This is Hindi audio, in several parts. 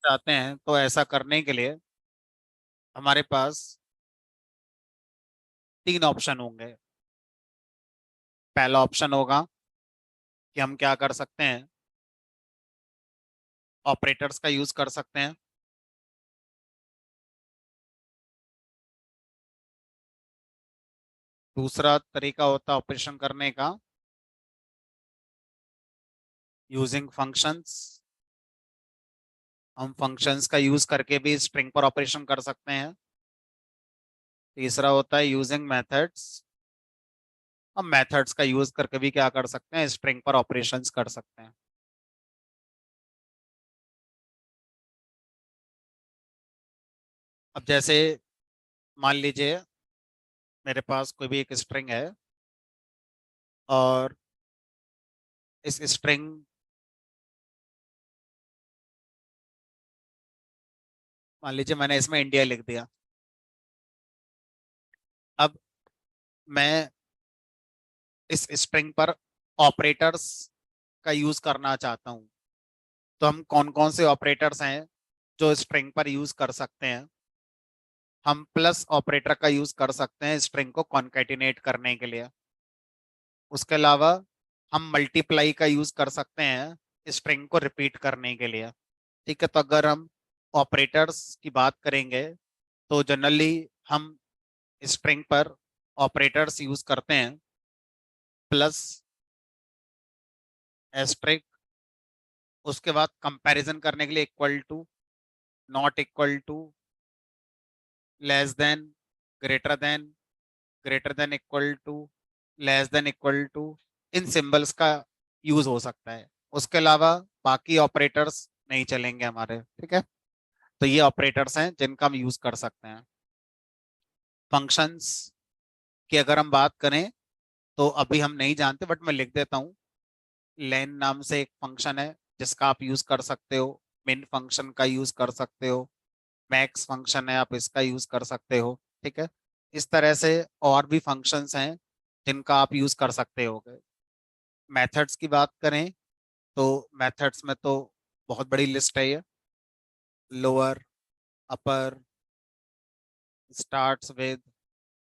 चाहते हैं तो ऐसा करने के लिए हमारे पास तीन ऑप्शन होंगे। पहला ऑप्शन होगा कि हम क्या कर सकते हैं, ऑपरेटर्स का यूज कर सकते हैं। दूसरा तरीका होता है ऑपरेशन करने का यूजिंग फंक्शंस। हम फंक्शंस का यूज करके भी स्ट्रिंग पर ऑपरेशन कर सकते हैं। तीसरा होता है यूजिंग मेथड्स। हम मेथड्स का यूज करके भी क्या कर सकते हैं, स्ट्रिंग पर ऑपरेशंस कर सकते हैं। अब जैसे मान लीजिए मेरे पास कोई भी एक स्ट्रिंग है और इस स्ट्रिंग, मान लीजिए मैंने इसमें इंडिया लिख दिया। अब मैं इस स्ट्रिंग पर ऑपरेटर्स का यूज करना चाहता हूँ। तो हम कौन कौन से ऑपरेटर्स हैं जो स्ट्रिंग पर यूज कर सकते हैं। हम प्लस ऑपरेटर का यूज कर सकते हैं स्ट्रिंग को कॉन्कैटिनेट करने के लिए। उसके अलावा हम मल्टीप्लाई का यूज कर सकते हैं स्ट्रिंग को रिपीट करने के लिए। ठीक है, तो अगर हम ऑपरेटर्स की बात करेंगे तो जनरली हम स्ट्रिंग पर ऑपरेटर्स यूज करते हैं प्लस, एस्ट्रिक, उसके बाद कंपैरिजन करने के लिए equal to, not equal to, less than, greater than, greater than equal to, less than equal to. इन सिंबल्स का यूज हो सकता है। उसके अलावा बाकी ऑपरेटर्स नहीं चलेंगे हमारे। ठीक है, तो ये ऑपरेटर्स हैं जिनका हम यूज कर सकते हैं। फंक्शंस की अगर हम बात करें तो अभी हम नहीं जानते, बट मैं लिख देता हूँ। लेन नाम से एक फंक्शन है जिसका आप यूज कर सकते हो। मिन फंक्शन का यूज कर सकते हो। मैक्स फंक्शन है, आप इसका यूज कर सकते हो। ठीक है, इस तरह से और भी फंक्शंस हैं जिनका आप यूज कर सकते हो। मेथड्स की बात करें तो मेथड्स में तो बहुत बड़ी लिस्ट है ये। Lower, upper, starts with,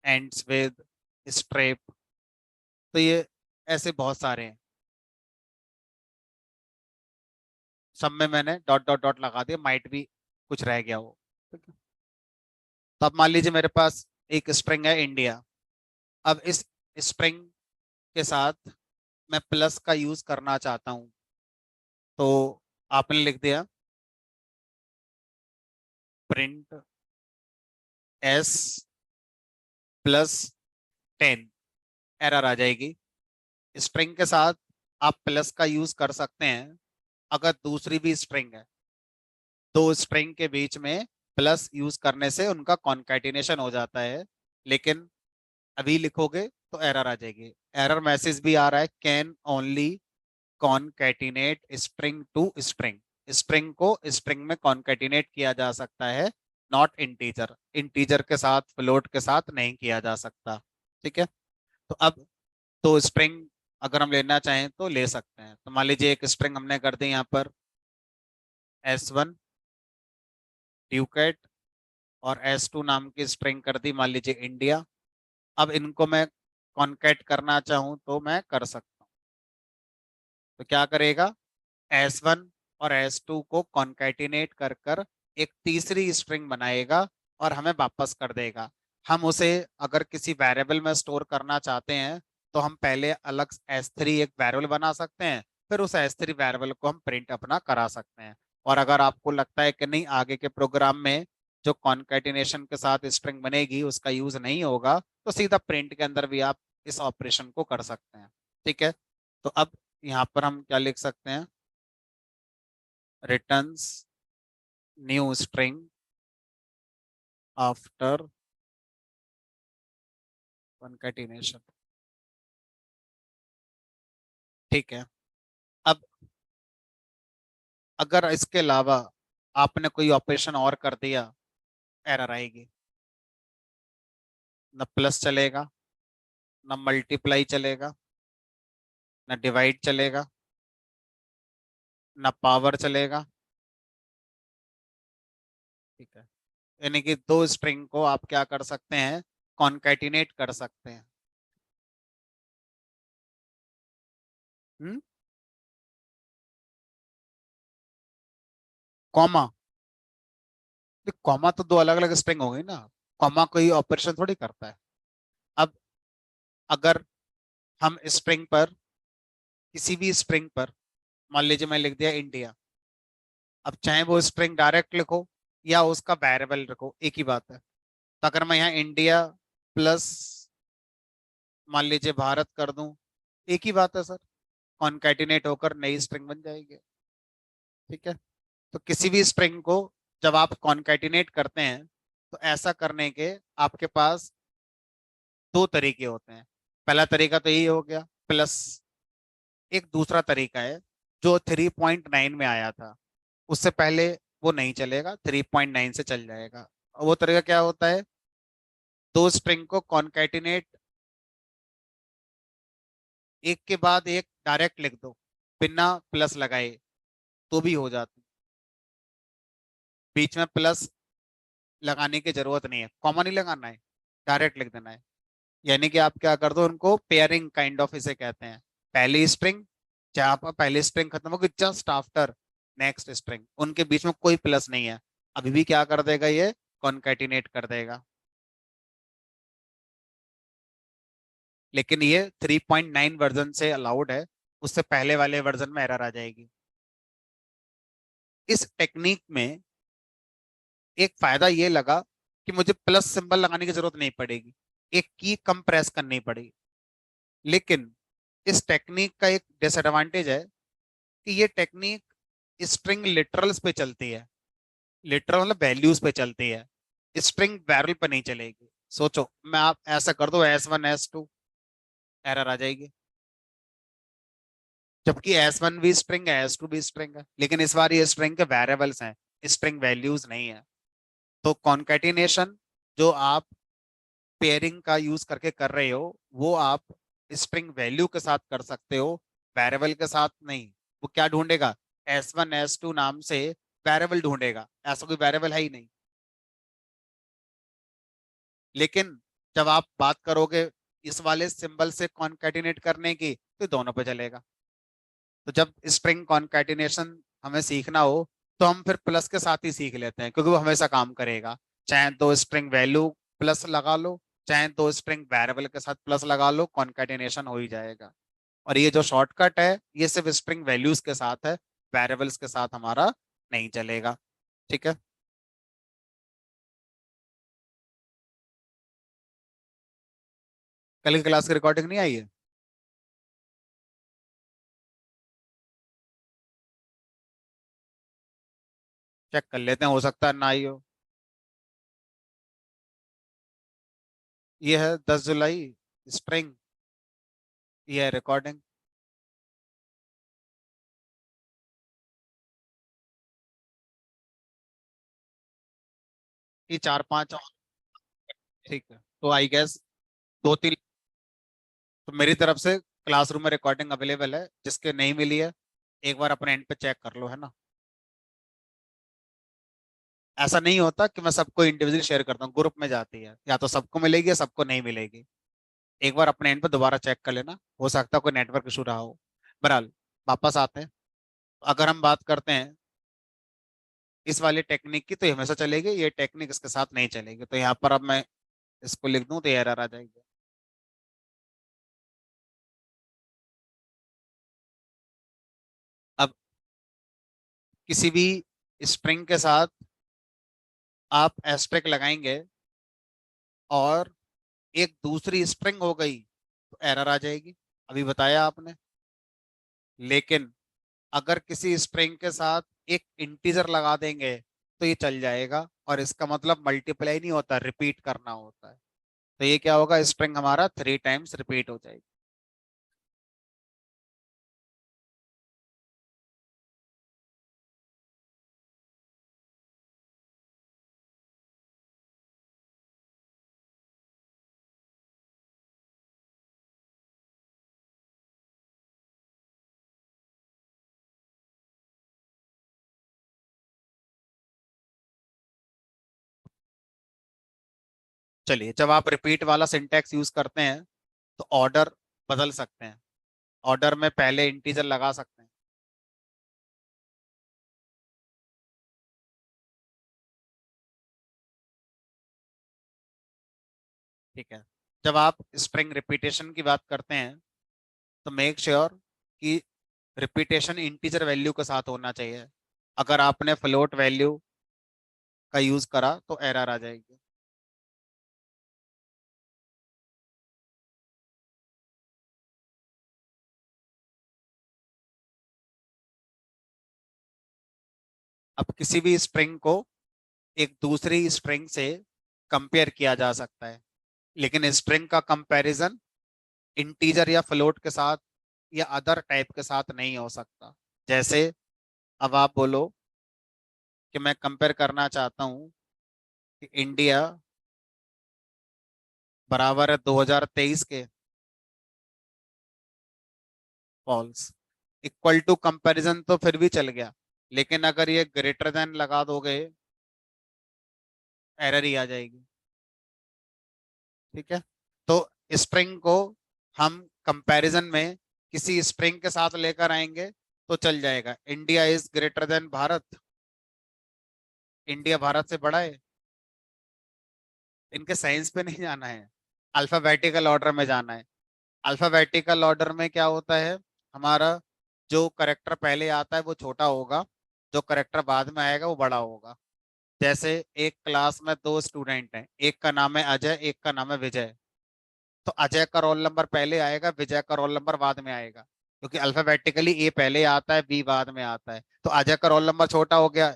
ends with, strip, तो ये ऐसे बहुत सारे हैं। सब में मैंने डॉट डॉट डॉट लगा दिया, माइट भी कुछ रह गया हो। ठीक है, तो अब मान लीजिए मेरे पास एक स्ट्रिंग है इंडिया। अब इस स्ट्रिंग के साथ मैं प्लस का यूज करना चाहता हूँ। तो आपने लिख दिया प्रिंट एस प्लस 10, एरर आ जाएगी। स्ट्रिंग के साथ आप प्लस का यूज कर सकते हैं अगर दूसरी भी स्ट्रिंग है। दो स्ट्रिंग के बीच में प्लस यूज करने से उनका कॉन्कैटिनेशन हो जाता है। लेकिन अभी लिखोगे तो एरर आ जाएगी। एरर मैसेज भी आ रहा है, can only concatenate string to string. String को स्ट्रिंग में कॉन्कैटिनेट किया जा सकता है, नॉट इंटीजर। इंटीजर के साथ, फ्लोट के साथ नहीं किया जा सकता। ठीक है, तो अब तो स्ट्रिंग अगर हम लेना चाहें तो ले सकते हैं। तो मान लीजिए एक स्ट्रिंग हमने कर दी यहाँ पर S1 ड्यूकेट, और S2 नाम की स्ट्रिंग कर दी मान लीजिए इंडिया। अब इनको मैं कॉन्कैट करना चाहूँ तो मैं कर सकता हूँ। तो क्या करेगा, S1 और S2 को कॉन्कैटिनेट कर कर एक तीसरी स्ट्रिंग बनाएगा और हमें वापस कर देगा। हम उसे अगर किसी वेरिएबल में स्टोर करना चाहते हैं तो हम पहले अलग S3 एक वेरिएबल बना सकते हैं, फिर उस S3 वेरिएबल को हम प्रिंट अपना करा सकते हैं। और अगर आपको लगता है कि नहीं, आगे के प्रोग्राम में जो कॉन्कैटिनेशन के साथ स्ट्रिंग बनेगी उसका यूज नहीं होगा, तो सीधा प्रिंट के अंदर भी आप इस ऑपरेशन को कर सकते हैं। ठीक है, तो अब यहाँ पर हम क्या लिख सकते हैं, returns new string after concatenation। ठीक है, अब अगर इसके अलावा आपने कोई ऑपरेशन और कर दिया, एरर आएगी। न प्लस चलेगा, न मल्टीप्लाई चलेगा, न डिवाइड चलेगा, ना पावर चलेगा। ठीक है, यानी कि दो स्ट्रिंग को आप क्या कर सकते हैं, कॉन्कैटिनेट कर सकते हैं। हम्म। कॉमा, कॉमा तो दो अलग अलग स्ट्रिंग हो गई ना, कॉमा कोई ऑपरेशन थोड़ी करता है। अब अगर हम स्ट्रिंग पर, किसी भी स्ट्रिंग पर, मान लीजिए मैं लिख दिया इंडिया, अब चाहे वो स्ट्रिंग डायरेक्ट लिखो या उसका वेरिएबल रखो, एक ही बात है। तो अगर मैं यहाँ इंडिया प्लस मान लीजिए भारत कर दूं, एक ही बात है सर, कॉन्कैटिनेट होकर नई स्ट्रिंग बन जाएगी। ठीक है, तो किसी भी स्ट्रिंग को जब आप कॉन्कैटिनेट करते हैं, तो ऐसा करने के आपके पास दो तरीके होते हैं। पहला तरीका तो यही हो गया प्लस, एक दूसरा तरीका है जो 3.9 में आया था, उससे पहले वो नहीं चलेगा, 3.9 से चल जाएगा। और वो तरीका क्या होता है, दो स्ट्रिंग को कॉन्कैटिनेट एक के बाद एक डायरेक्ट लिख दो, बिना प्लस लगाए, तो भी हो जाती, बीच में प्लस लगाने की जरूरत नहीं है, कॉमन ही लगाना है, डायरेक्ट लिख देना है। यानी कि आप क्या कर दो, उनको पेयरिंग काइंड ऑफ इसे कहते हैं। पहली स्ट्रिंग, जहां पर पहली स्ट्रिंग खत्म होगी जस्ट आफ्टर नेक्स्ट स्ट्रिंग, उनके बीच में कोई प्लस नहीं है, अभी भी क्या कर देगा ये, कॉन्कैटिनेट कर देगा। लेकिन ये 3.9 वर्जन से अलाउड है, उससे पहले वाले वर्जन में एरर आ जाएगी। इस टेक्निक में एक फायदा ये लगा कि मुझे प्लस सिंबल लगाने की जरूरत नहीं पड़ेगी, एक की कम प्रेस करनी पड़ेगी। लेकिन इस टेक्निक का एक डिसएडवांटेज है कि ये टेक्निक स्ट्रिंग लिटरल्स पे चलती है, लिटरल मतलब वैल्यूज पे चलती है, स्ट्रिंग बैरल पे नहीं चलेगी। सोचो मैं आप ऐसा कर दो S1 S2, एरर आ जाएगी, जबकि S1 भी स्ट्रिंग है S2 भी स्ट्रिंग है, लेकिन इस बार ये स्ट्रिंग के वेरिएबल्स हैं, स्ट्रिंग वैल्यूज नहीं है। तो कॉन्कैटिनेशन जो आप पेयरिंग का यूज करके कर रहे हो, वो आप स्ट्रिंग वैल्यू के साथ कर सकते हो, वेरिएबल के साथ नहीं। वो क्या ढूंढेगा, S1 S2 नाम से वेरिएबल ढूंढेगा, ऐसा कोई वेरिएबल है ही नहीं। लेकिन जब आप बात करोगे इस वाले सिंबल से कॉन्कैटिनेट करने की, तो दोनों पे चलेगा। तो जब स्ट्रिंग कॉन्कैटिनेशन हमें सीखना हो, तो हम फिर प्लस के साथ ही सीख लेते हैं, क्योंकि वो हमेशा काम करेगा। चाहे तो स्ट्रिंग वैल्यू प्लस लगा लो, चाहे तो स्ट्रिंग वेरिएबल के साथ प्लस लगा लो, कॉन्कैटिनेशन हो ही जाएगा। और ये जो शॉर्टकट है, ये सिर्फ स्ट्रिंग वैल्यूज के साथ है, वेरिएबल्स के साथ हमारा नहीं चलेगा। ठीक है, कल की क्लास की रिकॉर्डिंग नहीं आई है? चेक कर लेते हैं, हो सकता है ना आई हो। ये है 10 जुलाई, स्ट्रिंग, ये है रिकॉर्डिंग। ये चार पांच और, ठीक है, तो आई गेस दो तीन। तो मेरी तरफ से क्लासरूम में रिकॉर्डिंग अवेलेबल है, जिसके नहीं मिली है एक बार अपने एंड पे चेक कर लो, है ना। ऐसा नहीं होता कि मैं सबको इंडिविजुअली शेयर करता हूँ, ग्रुप में जाती है, या तो सबको मिलेगी या सबको नहीं मिलेगी। एक बार अपने एंड पे दोबारा चेक कर लेना, हो सकता है कोई नेटवर्क इशू रहा हो। बहरहाल, वापस आते हैं। अगर हम बात करते हैं इस वाली टेक्निक की, तो ये हमेशा चलेगी, ये टेक्निक इसके साथ नहीं चलेगी। तो यहाँ पर अब मैं इसको लिख दूं तो एरर आ जाएगी। अब किसी भी स्ट्रिंग के साथ आप एस्ट्रिक लगाएंगे और एक दूसरी स्ट्रिंग हो गई, तो एरर आ जाएगी, अभी बताया आपने। लेकिन अगर किसी स्ट्रिंग के साथ एक इंटीजर लगा देंगे, तो ये चल जाएगा, और इसका मतलब मल्टीप्लाई नहीं होता, रिपीट करना होता है। तो ये क्या होगा, स्ट्रिंग हमारा 3 टाइम्स रिपीट हो जाएगी। चलिए, जब आप रिपीट वाला सिंटैक्स यूज करते हैं तो ऑर्डर बदल सकते हैं, ऑर्डर में पहले इंटीजर लगा सकते हैं। ठीक है, जब आप स्ट्रिंग रिपीटेशन की बात करते हैं तो मेक श्योर कि रिपीटेशन इंटीजर वैल्यू के साथ होना चाहिए। अगर आपने फ्लोट वैल्यू का यूज करा तो एरर आ जाएगी। अब किसी भी स्ट्रिंग को एक दूसरी स्ट्रिंग से कंपेयर किया जा सकता है, लेकिन स्ट्रिंग का कंपैरिजन इंटीजर या फ्लोट के साथ या अदर टाइप के साथ नहीं हो सकता। जैसे अब आप बोलो कि मैं कंपेयर करना चाहता हूँ कि इंडिया बराबर है 2023 के, फॉल्स। इक्वल टू कंपैरिजन तो फिर भी चल गया, लेकिन अगर ये ग्रेटर देन लगा दोगे, एरर ही आ जाएगी। ठीक है, तो स्ट्रिंग को हम कंपैरिजन में किसी स्ट्रिंग के साथ लेकर आएंगे तो चल जाएगा। India is greater then Bharat, India Bharat से बड़ा है। इनके साइंस पे नहीं जाना है, अल्फाबेटिकल ऑर्डर में जाना है। अल्फाबेटिकल ऑर्डर में क्या होता है, हमारा जो करेक्टर पहले आता है वो छोटा होगा, जो करेक्टर बाद में आएगा वो बड़ा होगा। जैसे एक क्लास में दो स्टूडेंट हैं, एक का नाम है अजय, एक का नाम है विजय। तो अजय का रोल नंबर पहले आएगा, विजय का रोल नंबर बाद में आएगा, क्योंकि अल्फाबेटिकली ए पहले आता है, बी बाद में आता है। तो अजय का रोल नंबर छोटा हो गया,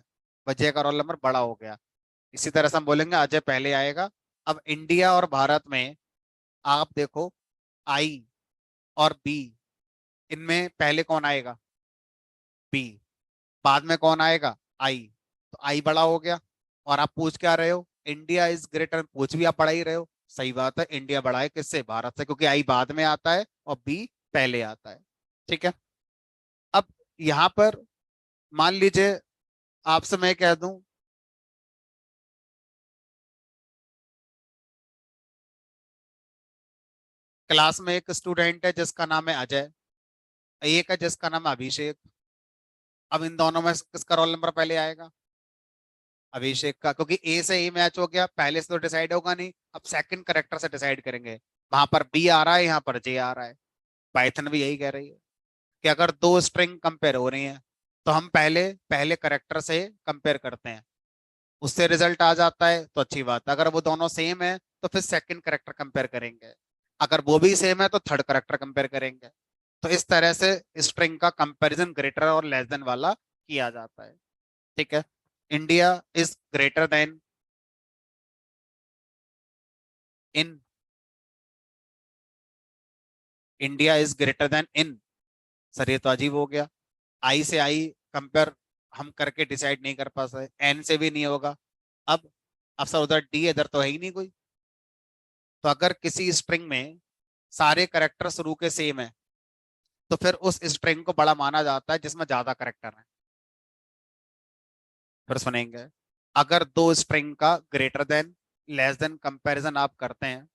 विजय का रोल नंबर बड़ा हो गया। इसी तरह से हम बोलेंगे अजय पहले आएगा। अब इंडिया और भारत में आप देखो, आई और बी, इनमें पहले कौन आएगा, बी। बाद में कौन आएगा, आई। तो आई बड़ा हो गया। और आप पूछ क्या रहे हो, इंडिया इज ग्रेटर, पूछ भी आप पढ़ा ही रहे हो। सही बात है, इंडिया बड़ा है किससे, भारत से, क्योंकि आई बाद में आता है और बी पहले आता है। ठीक है, अब यहां पर मान लीजिए आपसे मैं कह दूं, क्लास में एक स्टूडेंट है जिसका नाम है अजय, एक है जिसका नाम है अभिषेक। अब इन दोनों में किसका रोल नंबर पहले आएगा, अभिषेक का, क्योंकि ए से ए मैच हो गया, पहले से तो डिसाइड होगा नहीं, अब सेकंड करेक्टर से डिसाइड करेंगे। वहां पर बी आ रहा है, यहाँ पर जे आ रहा है। पाइथन भी यही कह रही है कि अगर दो स्ट्रिंग कंपेयर हो रही हैं तो हम पहले पहले करेक्टर से कंपेयर करते हैं, उससे रिजल्ट आ जाता है तो अच्छी बात है। अगर वो दोनों सेम है तो फिर सेकंड करेक्टर कंपेयर करेंगे, अगर वो भी सेम है तो थर्ड करेक्टर कंपेयर करेंगे। तो इस तरह से स्ट्रिंग का कंपैरिजन ग्रेटर और लेस देन वाला किया जाता है। ठीक है, India is greater then in, India is greater then in. Sir ये तो अजीब हो गया, आई से आई कंपेयर हम करके डिसाइड नहीं कर पा सकते, एन से भी नहीं होगा। अब अब सर उधर डी, इधर तो है ही नहीं कोई। तो अगर किसी स्ट्रिंग में सारे करेक्टर शुरू के सेम है तो फिर उस स्ट्रिंग को बड़ा माना जाता है जिसमें ज्यादा करेक्टर है। फिर सुनेंगे, अगर दो स्ट्रिंग का greater than less than comparison आप करते हैं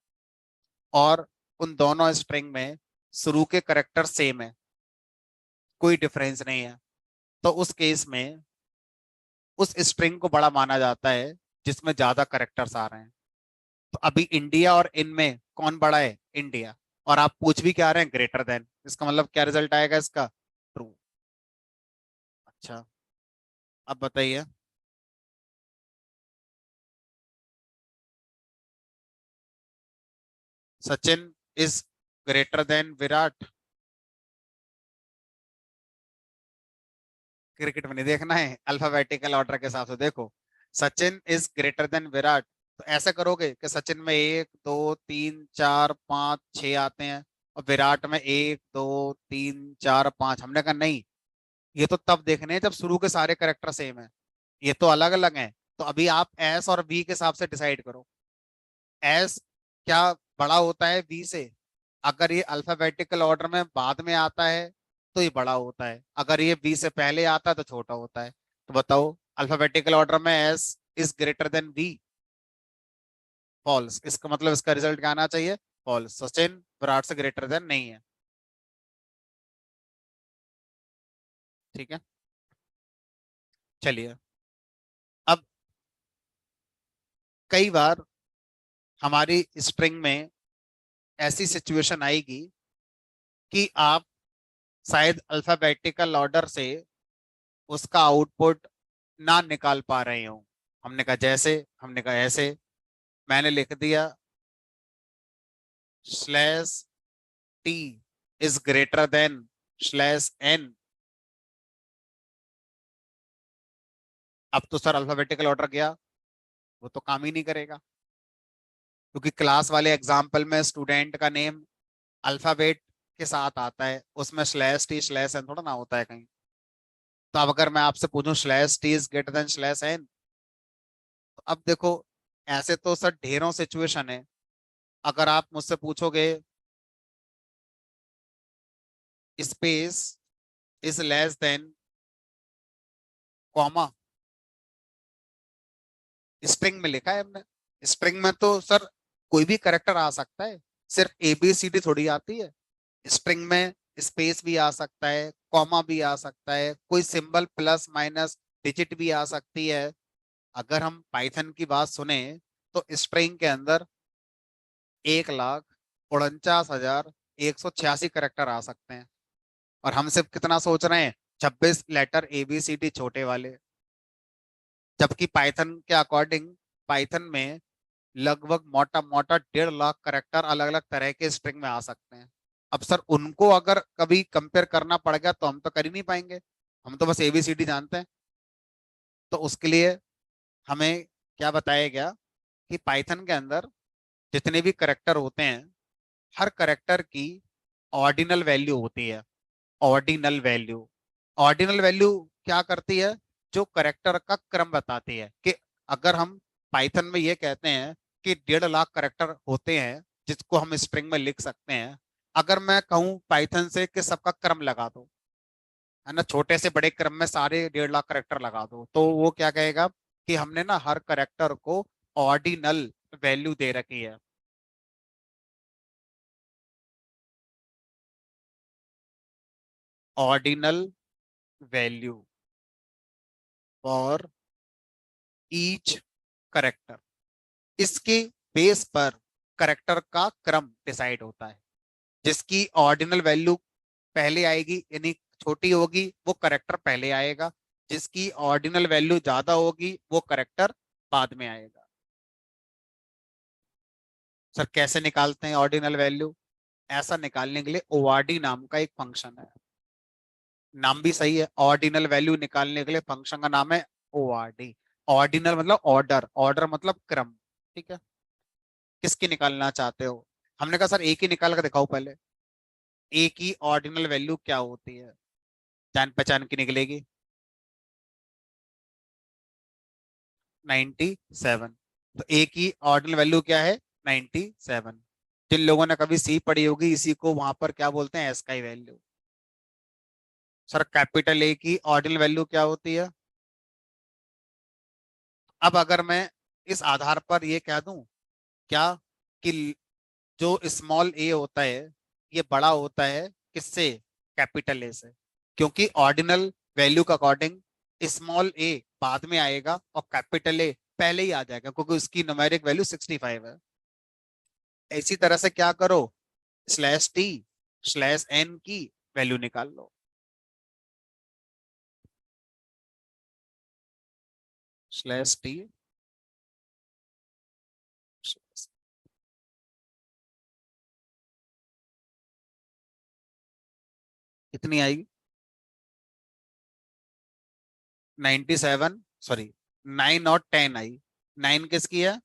और उन दोनों स्ट्रिंग में शुरू के करेक्टर सेम है, कोई डिफरेंस नहीं है, तो उस केस में उस स्ट्रिंग को बड़ा माना जाता है जिसमें ज्यादा करेक्टर्स आ रहे हैं। तो अभी इंडिया और इनमें कौन बड़ा है, इंडिया। और आप पूछ भी क्या रहे हैं, ग्रेटर देन, इसका मतलब क्या रिजल्ट आएगा इसका, ट्रू। अच्छा, अब बताइए। Sachin is greater then Virat. Cricket में नहीं देखना है, अल्फाबेटिकल ऑर्डर के हिसाब से देखो। Sachin is greater then Virat, तो ऐसा करोगे कि सचिन में एक दो तीन चार पाँच छह आते हैं और विराट में एक दो तीन चार पाँच। हमने कहा नहीं, ये तो तब देखने हैं जब शुरू के सारे करेक्टर सेम है, ये तो अलग अलग हैं। तो अभी आप एस और बी के हिसाब से डिसाइड करो, एस क्या बड़ा होता है बी से। अगर ये अल्फाबेटिकल ऑर्डर में बाद में आता है तो ये बड़ा होता है, अगर ये बी से पहले आता है तो छोटा होता है। तो बताओ, अल्फाबेटिकल ऑर्डर में S is greater than B. False. इसका मतलब इसका रिजल्ट क्या आना चाहिए? फॉल्स। सचिन विराट से ग्रेटर देन नहीं है। ठीक है, चलिए। अब कई बार हमारी स्ट्रिंग में ऐसी सिचुएशन आएगी कि आप शायद अल्फाबेटिकल ऑर्डर से उसका आउटपुट ना निकाल पा रहे हो। हमने कहा जैसे, हमने कहा ऐसे, मैंने लिख दिया slash T is greater than slash N. अब तो सर अल्फाबेटिकल ऑर्डर गया, वो तो काम ही नहीं करेगा, क्योंकि क्लास वाले एग्जाम्पल में स्टूडेंट का नेम अल्फाबेट के साथ आता है, उसमें स्लैश टी स्लैश एन थोड़ा ना होता है कहीं। तो अब अगर मैं आपसे पूछूं slash T is greater than slash N, तो अब देखो, ऐसे तो सर ढेरों सिचुएशन है। अगर आप मुझसे पूछोगे space is less than comma, string में लिखा है हमने। स्ट्रिंग में तो सर कोई भी करेक्टर आ सकता है, सिर्फ ए बी सी डी थोड़ी आती है। स्ट्रिंग में स्पेस भी आ सकता है, कॉमा भी आ सकता है, कोई सिंबल प्लस माइनस डिजिट भी आ सकती है। अगर हम पाइथन की बात सुने तो स्ट्रिंग के अंदर 1,49,186 करेक्टर आ सकते हैं, और हम सिर्फ कितना सोच रहे हैं? 26 लेटर ABCD छोटे वाले। जबकि पाइथन के अकॉर्डिंग पाइथन में लगभग मोटा मोटा 1.5 लाख करेक्टर अलग अलग तरह के स्ट्रिंग में आ सकते हैं। अब सर उनको अगर कभी कंपेयर करना पड़ गया तो हम तो कर ही नहीं पाएंगे, हम तो बस ABCD जानते हैं। तो उसके लिए हमें क्या बताया गया कि पाइथन के अंदर जितने भी करेक्टर होते हैं, हर करेक्टर की ऑर्डिनल वैल्यू होती है। ऑर्डिनल वैल्यू, ऑर्डिनल वैल्यू क्या करती है? जो करेक्टर का क्रम बताती है। कि अगर हम पाइथन में ये कहते हैं कि 1.5 लाख करेक्टर होते हैं जिसको हम स्ट्रिंग में लिख सकते हैं, अगर मैं कहूँ पाइथन से कि सबका क्रम लगा दो, है ना, छोटे से बड़े क्रम में सारे 1.5 लाख करेक्टर लगा दो, तो वो क्या कहेगा कि हमने ना हर करेक्टर को ऑर्डिनल वैल्यू दे रखी है। Ordinal value for each character. इसके बेस पर करेक्टर का क्रम डिसाइड होता है। जिसकी ऑर्डिनल वैल्यू पहले आएगी, यानी छोटी होगी, वो करेक्टर पहले आएगा। जिसकी ऑर्डिनल वैल्यू ज्यादा होगी वो करेक्टर बाद में आएगा। सर कैसे निकालते हैं ऑर्डिनल वैल्यू? ऐसा निकालने के लिए ओआरडी नाम का एक फंक्शन है। नाम भी सही है, ऑर्डिनल वैल्यू निकालने के लिए फंक्शन का नाम है ओआरडी। ऑर्डिनल मतलब ऑर्डर, ऑर्डर मतलब क्रम। ठीक है, किसकी निकालना चाहते हो? हमने कहा सर एक ही निकाल कर दिखाओ पहले। ए की ऑर्डिनल वैल्यू क्या होती है? जान पहचान की निकलेगी, 97। तो ए की ऑर्डिनल वैल्यू क्या है? 97। जिन लोगों ने कभी सी पढ़ी होगी, इसी को वहां पर क्या बोलते हैं? एस का वैल्यू। सर कैपिटल ए की ऑर्डिनल वैल्यू क्या होती है? अब अगर मैं इस आधार पर ये कह दूं क्या कि जो स्मॉल ए होता है ये बड़ा होता है किससे? कैपिटल ए से। क्योंकि ऑर्डिनल वैल्यू का अकॉर्डिंग स्मॉल ए बाद में आएगा और कैपिटल ए पहले ही आ जाएगा, क्योंकि उसकी न्यूमेरिक वैल्यू 65 है। इसी तरह से क्या करो, स्लैश टी स्लैश एन की वैल्यू निकाल लो। स्लैश टी कितनी आई? 97, सॉरी 9 और 10 आई। 9 किसकी है?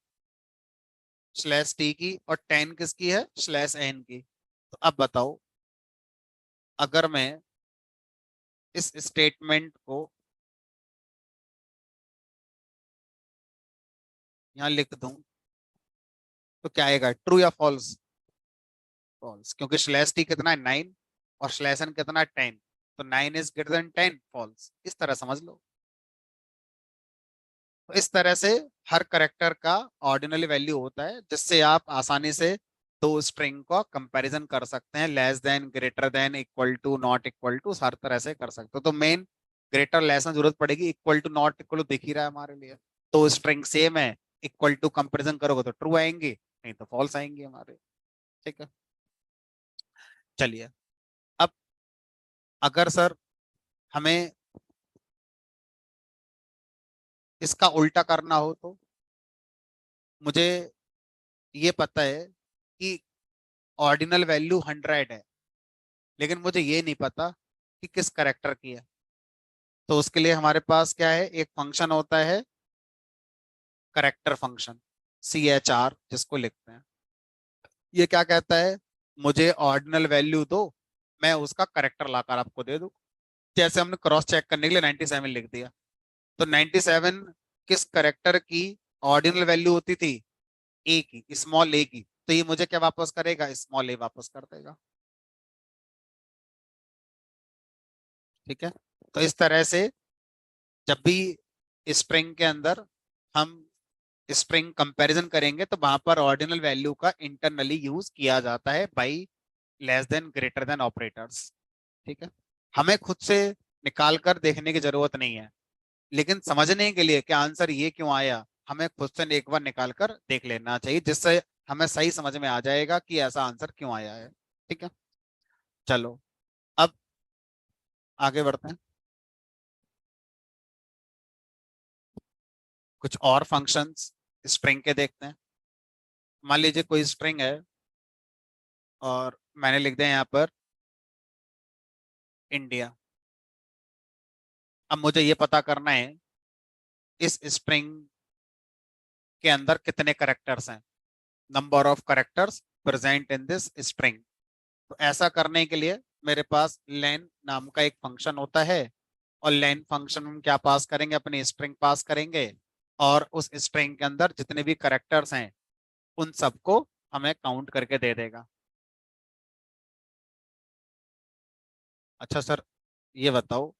स्लैश टी की। और 10 किसकी है? स्लैश एन की। तो अब बताओ, अगर मैं इस स्टेटमेंट को यहाँ लिख दूं तो क्या आएगा? ट्रू या फॉल्स? फॉल्स, क्योंकि स्लैश टी कितना है? 9, और स्लैश एन कितना है? 10। तो 9 इज ग्रेटर देन 10, फॉल्स। इस तरह समझ लो। तो इस तरह से हर करेक्टर का ऑर्डिनल वैल्यू होता है, जिससे आप आसानी से दो स्ट्रिंग का कंपैरिजन कर सकते हैं, less than, greater than, equal to, not equal to, हर तरह से कर सकते हो। तो मेन ग्रेटर लेस में जरूरत पड़ेगी, equal to not equal to दिख ही रहा है हमारे लिए, तो स्ट्रिंग सेम है, इक्वल टू कंपैरिजन करोगे तो ट्रू आएंगे, नहीं तो फॉल्स आएंगे हमारे। ठीक है, चलिए। अब अगर सर हमें इसका उल्टा करना हो, तो मुझे ये पता है कि ऑर्डिनल वैल्यू 100 है, लेकिन मुझे ये नहीं पता कि किस करेक्टर की है। तो उसके लिए हमारे पास क्या है, एक फंक्शन होता है करेक्टर फंक्शन, CHR जिसको लिखते हैं। ये क्या कहता है, मुझे ऑर्डिनल वैल्यू दो, मैं उसका करेक्टर लाकर आपको दे दूं। जैसे हमने क्रॉस चेक करने के लिए 97 लिख दिया, तो 97 किस करेक्टर की ऑर्डिनल वैल्यू होती थी, ए की, स्मॉल ए की, तो ये मुझे क्या वापस करेगा, स्मॉल ए वापस कर देगा। ठीक है, तो इस तरह से जब भी स्ट्रिंग के अंदर हम स्ट्रिंग कंपैरिजन करेंगे, तो वहां पर ऑर्डिनल वैल्यू का इंटरनली यूज किया जाता है by less than, greater then operators. ठीक है, हमें खुद से निकाल कर देखने की जरूरत नहीं है, लेकिन समझने के लिए कि आंसर ये क्यों आया, हमें खुद से एक बार निकाल कर देख लेना चाहिए, जिससे हमें सही समझ में आ जाएगा कि ऐसा आंसर क्यों आया है। ठीक है, चलो अब आगे बढ़ते हैं, कुछ और फंक्शंस स्ट्रिंग के देखते हैं। मान लीजिए कोई स्ट्रिंग है और मैंने लिख दिया यहाँ पर इंडिया। अब मुझे ये पता करना है इस स्ट्रिंग के अंदर कितने करेक्टर्स हैं, number of characters present in this string. तो ऐसा करने के लिए मेरे पास लेन नाम का एक फंक्शन होता है, और लेन फंक्शन में क्या पास करेंगे, अपनी स्ट्रिंग पास करेंगे, और उस स्ट्रिंग के अंदर जितने भी करेक्टर्स हैं उन सबको हमें काउंट करके दे देगा। अच्छा सर, ये बताओ,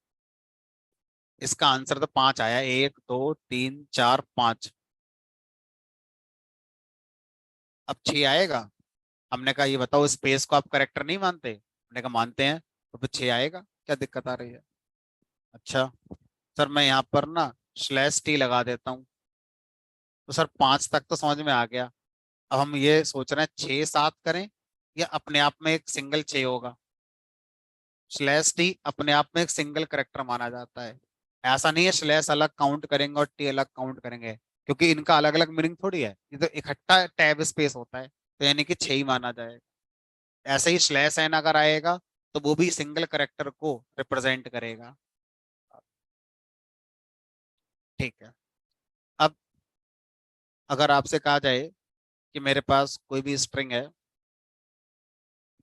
इसका आंसर तो 5 आया, 1 2 3 4 5, अब 6 आएगा। हमने कहा ये बताओ, स्पेस को आप करेक्टर नहीं मानते, हमने कहा मानते हैं, तो फिर 6 आएगा, क्या दिक्कत आ रही है। अच्छा सर, मैं यहाँ पर ना /t लगा देता हूँ, तो सर 5 तक तो समझ में आ गया। अब हम ये सोच रहे हैं 6 7 करें, या अपने आप में एक सिंगल 6 होगा। /t अपने आप में एक सिंगल करेक्टर माना जाता है, ऐसा नहीं है स्लैश अलग काउंट करेंगे और टी अलग काउंट करेंगे, क्योंकि इनका अलग अलग मीनिंग थोड़ी है, ये तो इकट्ठा टैब स्पेस होता है, तो यानी कि 6 ही माना जाएगा। ऐसे ही /n अगर आएगा, तो वो भी सिंगल करेक्टर को रिप्रेजेंट करेगा। ठीक है, अब अगर आपसे कहा जाए कि मेरे पास कोई भी स्ट्रिंग है,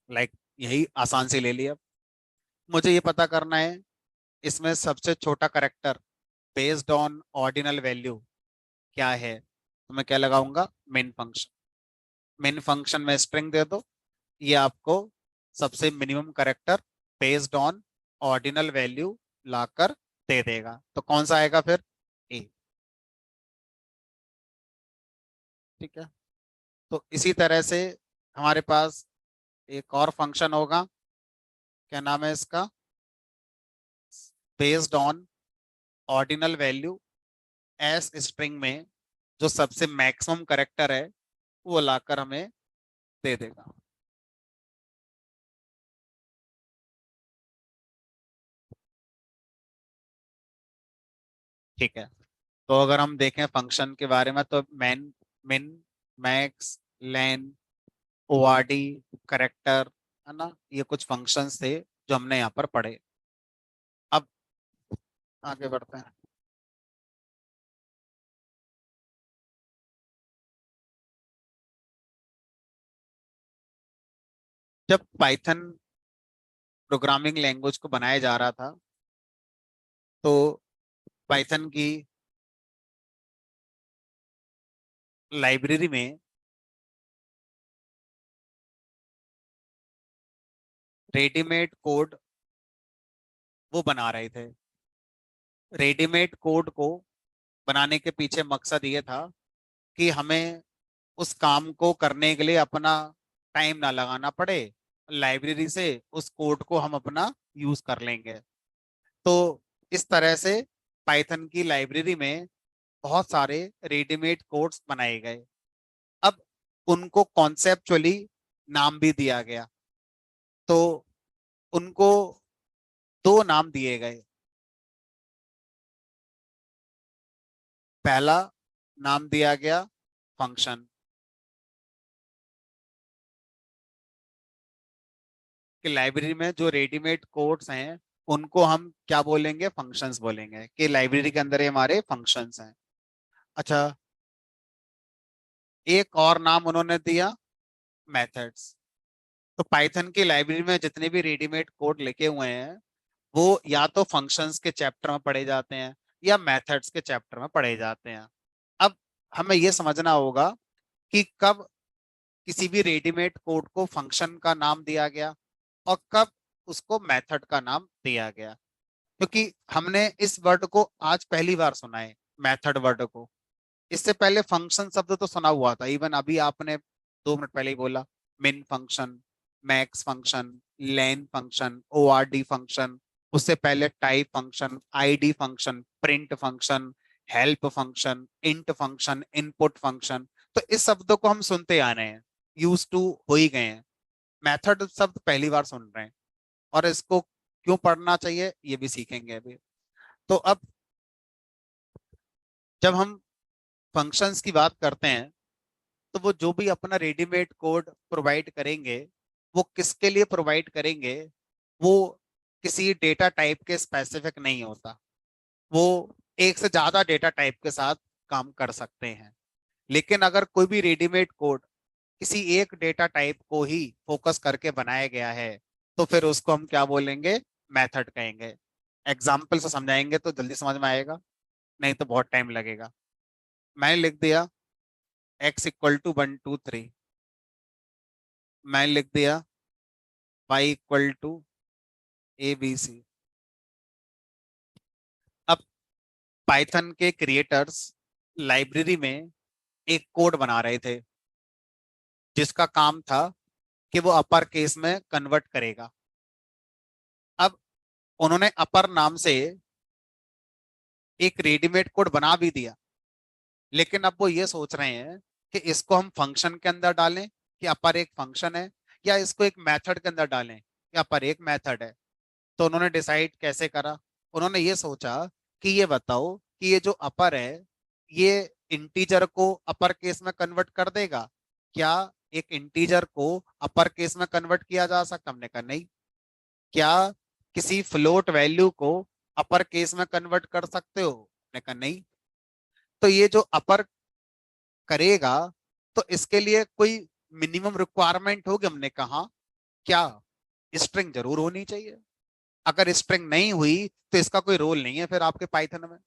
लाइक यही आसान से ले लिया, मुझे ये पता करना है इसमें सबसे छोटा character based on ordinal value क्या है, तो मैं क्या लगाऊंगा, मेन फंक्शन। मेन फंक्शन में स्ट्रिंग दे दो, ये आपको सबसे minimum character based on ordinal value लाकर दे देगा, तो कौन सा आएगा फिर, ए। ठीक है, तो इसी तरह से हमारे पास एक और फंक्शन होगा, क्या नाम है इसका, based on ordinal value S string में जो सबसे मैक्सिमम करेक्टर है वो लाकर हमें दे देगा। ठीक है, तो अगर हम देखें फंक्शन के बारे में, तो मैन, मिन, मैक्स, लेन, ओआरडी, करेक्टर, है ना, ये कुछ फंक्शंस थे जो हमने यहाँ पर पढ़े। अब आगे बढ़ते हैं। जब पाइथन प्रोग्रामिंग लैंग्वेज को बनाया जा रहा था, तो पाइथन की लाइब्रेरी में रेडीमेड कोड वो बना रहे थे। रेडीमेड कोड को बनाने के पीछे मकसद ये था कि हमें उस काम को करने के लिए अपना टाइम ना लगाना पड़े, लाइब्रेरी से उस कोड को हम अपना यूज कर लेंगे। तो इस तरह से पाइथन की लाइब्रेरी में बहुत सारे रेडीमेड कोड्स बनाए गए। अब उनको कॉन्सेप्चुअली नाम भी दिया गया। तो उनको दो नाम दिए गए। पहला नाम दिया गया फंक्शन, कि लाइब्रेरी में जो रेडीमेड कोड्स हैं उनको हम क्या बोलेंगे, फंक्शंस बोलेंगे, कि लाइब्रेरी के अंदर ये हमारे फंक्शंस हैं। अच्छा, एक और नाम उन्होंने दिया मेथड्स। तो पाइथन की लाइब्रेरी में जितने भी रेडीमेड कोड लिखे हुए हैं वो या तो फंक्शंस के चैप्टर में पढ़े जाते हैं या मेथड्स के चैप्टर में पढ़े जाते हैं। अब हमें यह समझना होगा कि कब किसी भी रेडीमेड कोड को फंक्शन का नाम दिया गया और कब उसको मेथड का नाम दिया गया, क्योंकि हमने इस वर्ड को आज पहली बार सुना है, मेथड वर्ड को। इससे पहले फंक्शन शब्द तो सुना हुआ था, इवन अभी आपने 2 मिनट पहले ही बोला, मिन function, max function, len function, ORD function, उससे पहले type function, ID function, print function, help function, int function, input function. तो इस शब्दों को हम सुनते आ रहे हैं, यूज टू हो ही गए हैं। मेथड शब्द पहली बार सुन रहे हैं, और इसको क्यों पढ़ना चाहिए ये भी सीखेंगे अभी। तो अब जब हम फंक्शंस की बात करते हैं तो वो जो भी अपना रेडीमेड कोड प्रोवाइड करेंगे वो किसके लिए प्रोवाइड करेंगे, वो किसी डेटा टाइप के स्पेसिफिक नहीं होता। वो एक से ज्यादा डेटा टाइप के साथ काम कर सकते हैं। लेकिन अगर कोई भी रेडीमेड कोड किसी एक डेटा टाइप को ही फोकस करके बनाया गया है तो फिर उसको हम क्या बोलेंगे, मेथड कहेंगे। एग्जाम्पल से समझाएंगे तो जल्दी समझ में आएगा, नहीं तो बहुत टाइम लगेगा। मैंने लिख दिया x = 1 2 3, मैंने लिख दिया y = ABC। अब पाइथन के क्रिएटर्स लाइब्रेरी में एक कोड बना रहे थे जिसका काम था कि वो अपर केस में कन्वर्ट करेगा। अब उन्होंने अपर नाम से एक रेडीमेड कोड बना भी दिया, लेकिन अब वो ये सोच रहे हैं कि इसको हम फंक्शन के अंदर डालें कि अपर एक फंक्शन है, या इसको एक मेथड के अंदर डालें कि अपर एक मेथड है। तो उन्होंने डिसाइड कैसे करा, उन्होंने ये सोचा कि ये बताओ कि ये जो अपर है ये इंटीजर को अपर केस में कन्वर्ट कर देगा क्या? एक इंटीजर को अपर केस में कन्वर्ट किया जा सकता? हमने कहा नहीं। क्या किसी फ्लोट वैल्यू को अपर केस में कन्वर्ट कर सकते हो? हमने कहा नहीं। तो ये जो अपर करेगा तो इसके लिए कोई मिनिमम रिक्वायरमेंट होगी? हमने कहा क्या, स्ट्रिंग जरूर होनी चाहिए। अगर स्ट्रिंग नहीं हुई तो इसका कोई रोल नहीं है फिर आपके पाइथन में।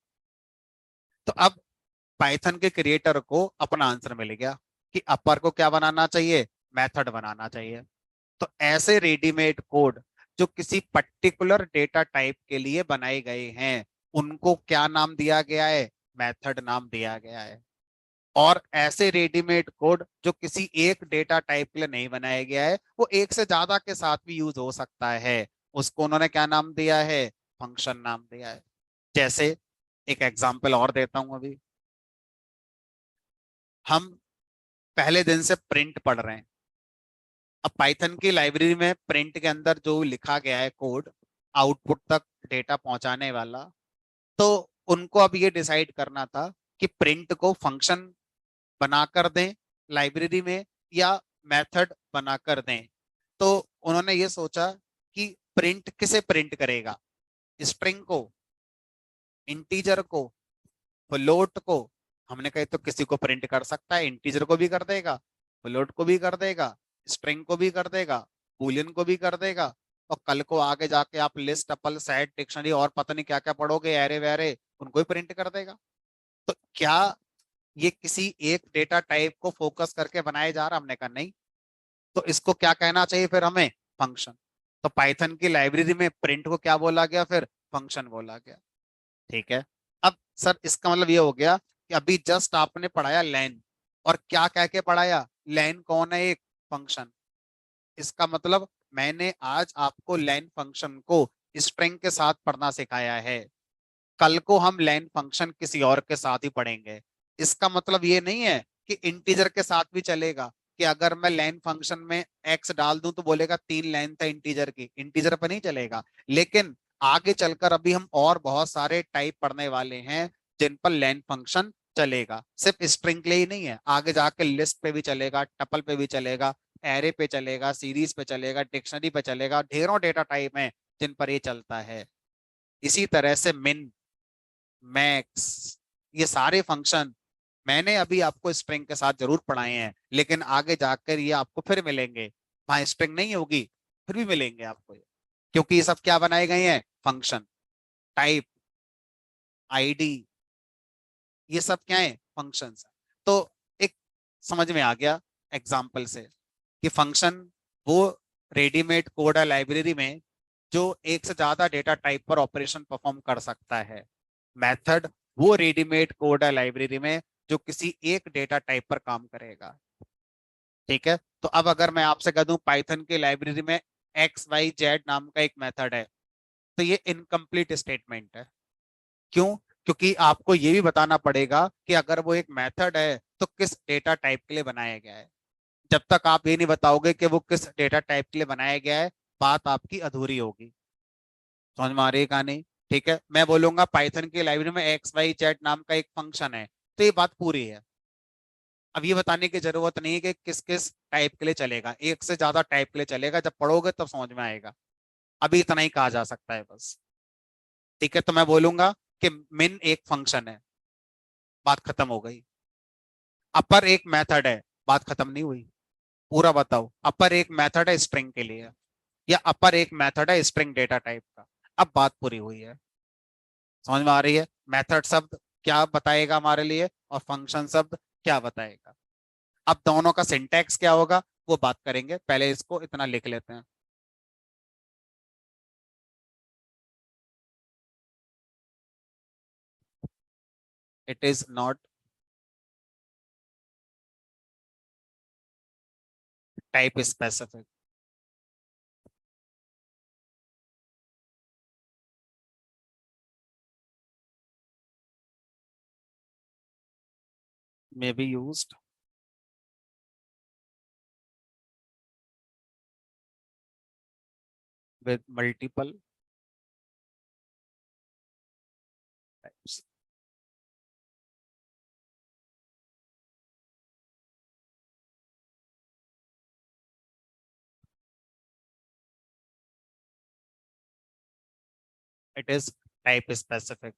तो अब पाइथन के क्रिएटर को अपना आंसर मिल गया कि अपर को क्या बनाना चाहिए, मेथड बनाना चाहिए। तो ऐसे रेडीमेड कोड जो किसी पर्टिकुलर डेटा टाइप के लिए बनाए गए हैं उनको क्या नाम दिया गया है, मेथड नाम दिया गया है। और ऐसे रेडीमेड कोड जो किसी एक डेटा टाइप के लिए नहीं बनाया गया है, वो एक से ज्यादा के साथ भी यूज हो सकता है, उसको उन्होंने क्या नाम दिया है, फंक्शन नाम दिया है। जैसे एक एग्जांपल और देता हूं अभी। हम पहले दिन से प्रिंट पढ़ रहे हैं। अब पाइथन की लाइब्रेरी में प्रिंट के अंदर जो लिखा गया है कोड, आउटपुट तक डेटा पहुंचाने वाला, तो उनको अब ये डिसाइड करना था कि प्रिंट को फंक्शन बनाकर दें लाइब्रेरी में या मेथड बनाकर दें। तो उन्होंने ये सोचा कि प्रिंट किसे प्रिंट करेगा, स्ट्रिंग को, इंटीजर को, फ्लोट को? हमने कहा तो किसी को प्रिंट कर सकता है, इंटीजर को भी कर देगा, फ्लोट को भी कर देगा, स्ट्रिंग को भी कर देगा, बूलियन को भी कर देगा। और कल को आगे जाके आप लिस्ट, टपल, सेट, डिक्शनरी और पता नहीं क्या क्या पढ़ोगे, एरे वेरे, उनको भी प्रिंट कर देगा। तो क्या ये किसी एक डेटा टाइप को फोकस करके बनाया जा रहा? हमने कहा नहीं। तो इसको क्या कहना चाहिए फिर हमें, फंक्शन। तो पाइथन की लाइब्रेरी में प्रिंट को क्या बोला गया फिर, फंक्शन बोला गया। ठीक है। अब सर इसका मतलब ये हो गया कि अभी जस्ट आपने पढ़ाया लेन, और क्या कह के पढ़ाया, लेन कौन है, एक फंक्शन। इसका मतलब मैंने आज आपको लेन फंक्शन को स्ट्रिंग के साथ पढ़ना सिखाया है, कल को हम लेन फंक्शन किसी और के साथ ही पढ़ेंगे। इसका मतलब ये नहीं है कि इंटीजर के साथ भी चलेगा, कि अगर मैं लेन फंक्शन में एक्स डाल दूं तो बोलेगा 3 लेंथ है इंटीजर की, इंटीजर पर नहीं चलेगा। लेकिन आगे चलकर अभी हम और बहुत सारे टाइप पढ़ने वाले हैं जिन पर लेन फंक्शन चलेगा, सिर्फ स्ट्रिंग के लिए ही नहीं है, आगे जाके लिस्ट पे भी चलेगा, टपल पे भी चलेगा, एरे पे चलेगा, सीरीज पे चलेगा, डिक्शनरी पे चलेगा, ढेरों डेटा टाइप हैं जिन पर ये चलता है। इसी तरह से मिन, मैक्स, ये सारे फंक्शन मैंने अभी आपको स्ट्रिंग के साथ जरूर पढ़ाए हैं, लेकिन आगे जाकर ये आपको फिर मिलेंगे, वहां स्ट्रिंग नहीं होगी, फिर भी मिलेंगे आपको ये, क्योंकि ये सब क्या बनाए गए हैं, फंक्शन, टाइप, आईडी, ये सब क्या है, फंक्शंस। तो एक समझ में आ गया एग्जाम्पल से कि फंक्शन वो रेडीमेड कोड है लाइब्रेरी में जो एक से ज्यादा डेटा टाइप पर ऑपरेशन परफॉर्म कर सकता है। मेथड वो रेडीमेड कोड है लाइब्रेरी में जो किसी एक डेटा टाइप पर काम करेगा। ठीक है, तो अब अगर मैं आपसे कह दूं पाइथन की लाइब्रेरी में एक्स वाई जेड नाम का एक मेथड है, तो ये इनकम्प्लीट स्टेटमेंट है। क्यों? क्योंकि आपको ये भी बताना पड़ेगा कि अगर वो एक मेथड है तो किस डेटा टाइप के लिए बनाया गया है। जब तक आप ये नहीं बताओगे कि वो किस डेटा टाइप के लिए बनाया गया है, बात आपकी अधूरी होगी। समझ में आ रही है कहानी? ठीक है, मैं बोलूंगा पाइथन की लाइब्रेरी में एक्स वाई जेड नाम का एक फंक्शन है, तो ये बात पूरी है। अब ये बताने की जरूरत नहीं है कि किस किस टाइप के लिए चलेगा, एक से ज्यादा टाइप के लिए चलेगा, जब पढ़ोगे तब समझ में आएगा। अभी इतना ही कहा जा सकता है बस। ठीक है, तो मैं बोलूंगा कि मिन एक फंक्शन है, बात खत्म हो गई। अपर एक मेथड है, बात खत्म नहीं हुई। पूरा बताओ, अपर एक मेथड है स्ट्रिंग के लिए, या अपर एक मेथड है स्ट्रिंग डेटा टाइप का। अब बात पूरी हुई है। समझ में आ रही है? मेथड शब्द क्या बताएगा हमारे लिए, और फंक्शन शब्द क्या बताएगा। अब दोनों का सिंटैक्स क्या होगा वो बात करेंगे, पहले इसको इतना लिख लेते हैं। It is not type specific. May be used with multiple types. It is type specific.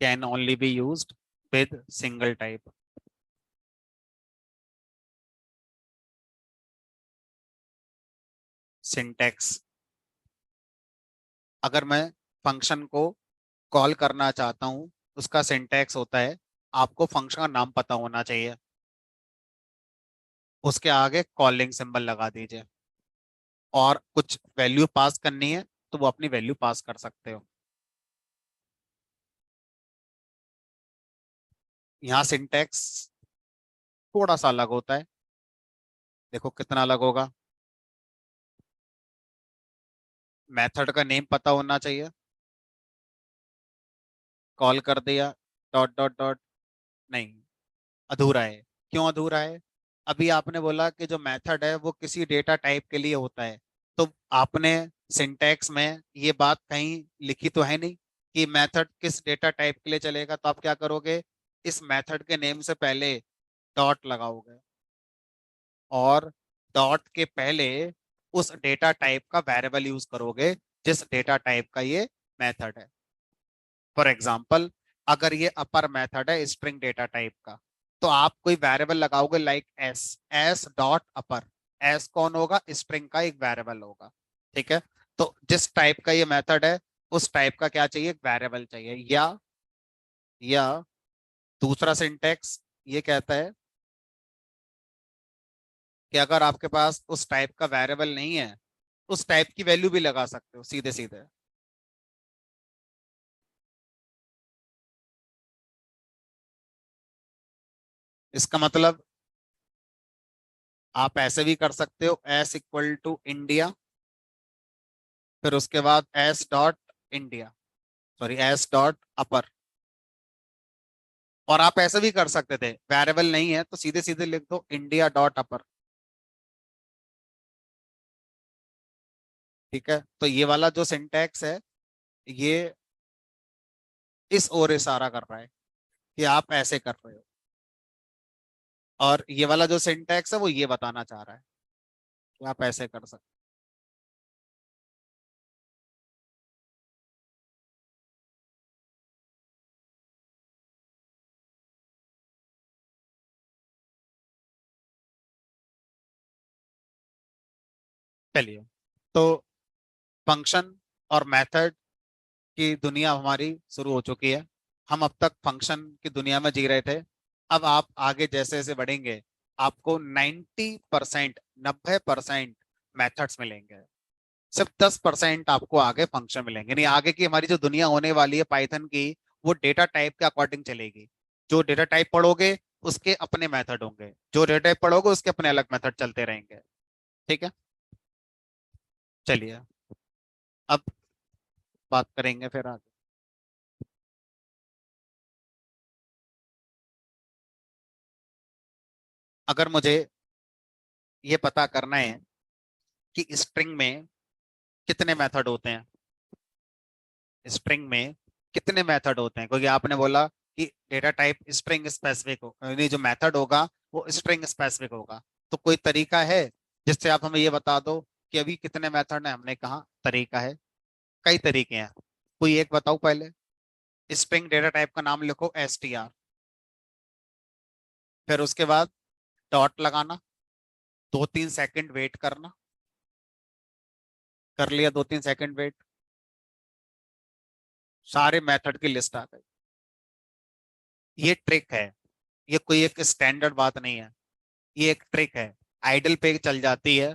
Can only be used with single type. Syntax, अगर मैं फंक्शन को कॉल करना चाहता हूँ, उसका सिंटैक्स होता है, आपको फंक्शन का नाम पता होना चाहिए, उसके आगे कॉलिंग सिंबल लगा दीजिए, और कुछ वैल्यू पास करनी है तो वो अपनी वैल्यू पास कर सकते हो। यहाँ सिंटैक्स थोड़ा सा अलग होता है, देखो कितना अलग होगा। मेथड का नेम पता होना चाहिए, कॉल कर दिया, डॉट डॉट डॉट, नहीं, अधूरा है। क्यों अधूरा है? अभी आपने बोला कि जो मेथड है वो किसी डेटा टाइप के लिए होता है, तो आपने सिंटैक्स में ये बात कहीं लिखी तो है नहीं कि मेथड किस डेटा टाइप के लिए चलेगा, तो आप क्या करोगे, इस मेथड के नेम से पहले डॉट लगाओगे, और डॉट के पहले उस डेटा टाइप का वेरिएबल यूज करोगे जिस डेटा टाइप का ये मेथड है। फॉर एग्जाम्पल, अगर ये अपर मेथड है स्ट्रिंग डेटा टाइप का, तो आप कोई वेरिएबल लगाओगे लाइक एस, एस डॉट अपर। एस कौन होगा, स्ट्रिंग का एक वेरिएबल होगा। ठीक है, तो जिस टाइप का ये मेथड है उस टाइप का क्या चाहिए, वेरिएबल चाहिए। या दूसरा सिंटेक्स ये कहता है कि अगर आपके पास उस टाइप का वेरिएबल नहीं है, उस टाइप की वैल्यू भी लगा सकते हो सीधे सीधे। इसका मतलब आप ऐसे भी कर सकते हो, एस इक्वल टू इंडिया, फिर उसके बाद S dot India, sorry S dot upper. और आप ऐसे भी कर सकते थे, वेरिएबल नहीं है तो सीधे सीधे लिख दो इंडिया डॉट अपर। ठीक है, तो ये वाला जो सिंटैक्स है, ये इस ओर इशारा कर रहा है कि आप ऐसे कर रहे हो। और ये वाला जो सिंटैक्स है वो ये बताना चाह रहा है कि आप ऐसे कर सकते। चलिए, तो फंक्शन और मेथड की दुनिया हमारी शुरू हो चुकी है। हम अब तक फंक्शन की दुनिया में जी रहे थे। अब आप आगे जैसे जैसे बढ़ेंगे, आपको 90%, 90% मेथड्स मिलेंगे, सिर्फ 10% आपको आगे फंक्शन मिलेंगे। नहीं, आगे की हमारी जो दुनिया होने वाली है पाइथन की, वो डेटा टाइप के अकॉर्डिंग चलेगी। जो डेटा टाइप पढ़ोगे उसके अपने मेथड होंगे, जो डेटा टाइप पढ़ोगे उसके अपने अलग मेथड चलते रहेंगे। ठीक है, चलिए अब बात करेंगे फिर आगे। अगर मुझे ये पता करना है कि स्ट्रिंग में कितने मेथड होते हैं, स्ट्रिंग में कितने मेथड होते हैं, क्योंकि आपने बोला कि डेटा टाइप स्ट्रिंग स्पेसिफिक हो, यानी जो मेथड होगा वो स्ट्रिंग स्पेसिफिक होगा। तो कोई तरीका है जिससे आप हमें ये बता दो कि अभी कितने मेथड है? हमने कहा तरीका है, कई तरीके हैं, कोई एक बताओ पहले। स्ट्रिंग डेटा टाइप का नाम लिखो str, फिर उसके बाद डॉट लगाना, 2-3 सेकंड वेट करना। कर लिया 2-3 सेकंड वेट, सारे मेथड की लिस्ट आ गई। ये ट्रिक है, ये कोई एक स्टैंडर्ड बात नहीं है, ये एक ट्रिक है। आइडल पे चल जाती है,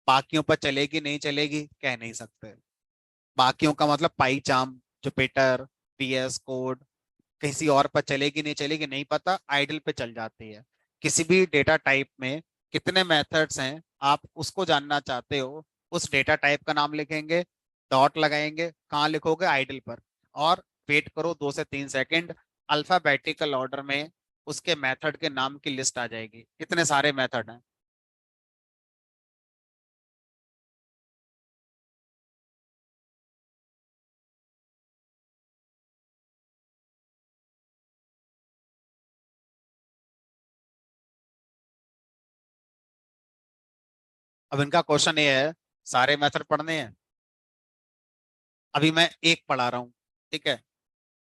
बाकियों पर चलेगी नहीं चलेगी कह नहीं सकते। बाकियों का मतलब पाईचाम, जुपिटर, पीएस कोड, किसी और पर चलेगी नहीं चलेगी नहीं पता, आइडल पे चल जाती है। किसी भी डेटा टाइप में कितने मेथड्स हैं आप उसको जानना चाहते हो, उस डेटा टाइप का नाम लिखेंगे, डॉट लगाएंगे, कहाँ लिखोगे, आइडल पर, और वेट करो 2 से 3 सेकंड, अल्फाबेटिकल ऑर्डर में उसके मेथड के नाम की लिस्ट आ जाएगी, कितने सारे मेथड हैं। अब इनका क्वेश्चन ये है, सारे मेथड पढ़ने हैं। अभी मैं एक पढ़ा रहा हूँ, ठीक है,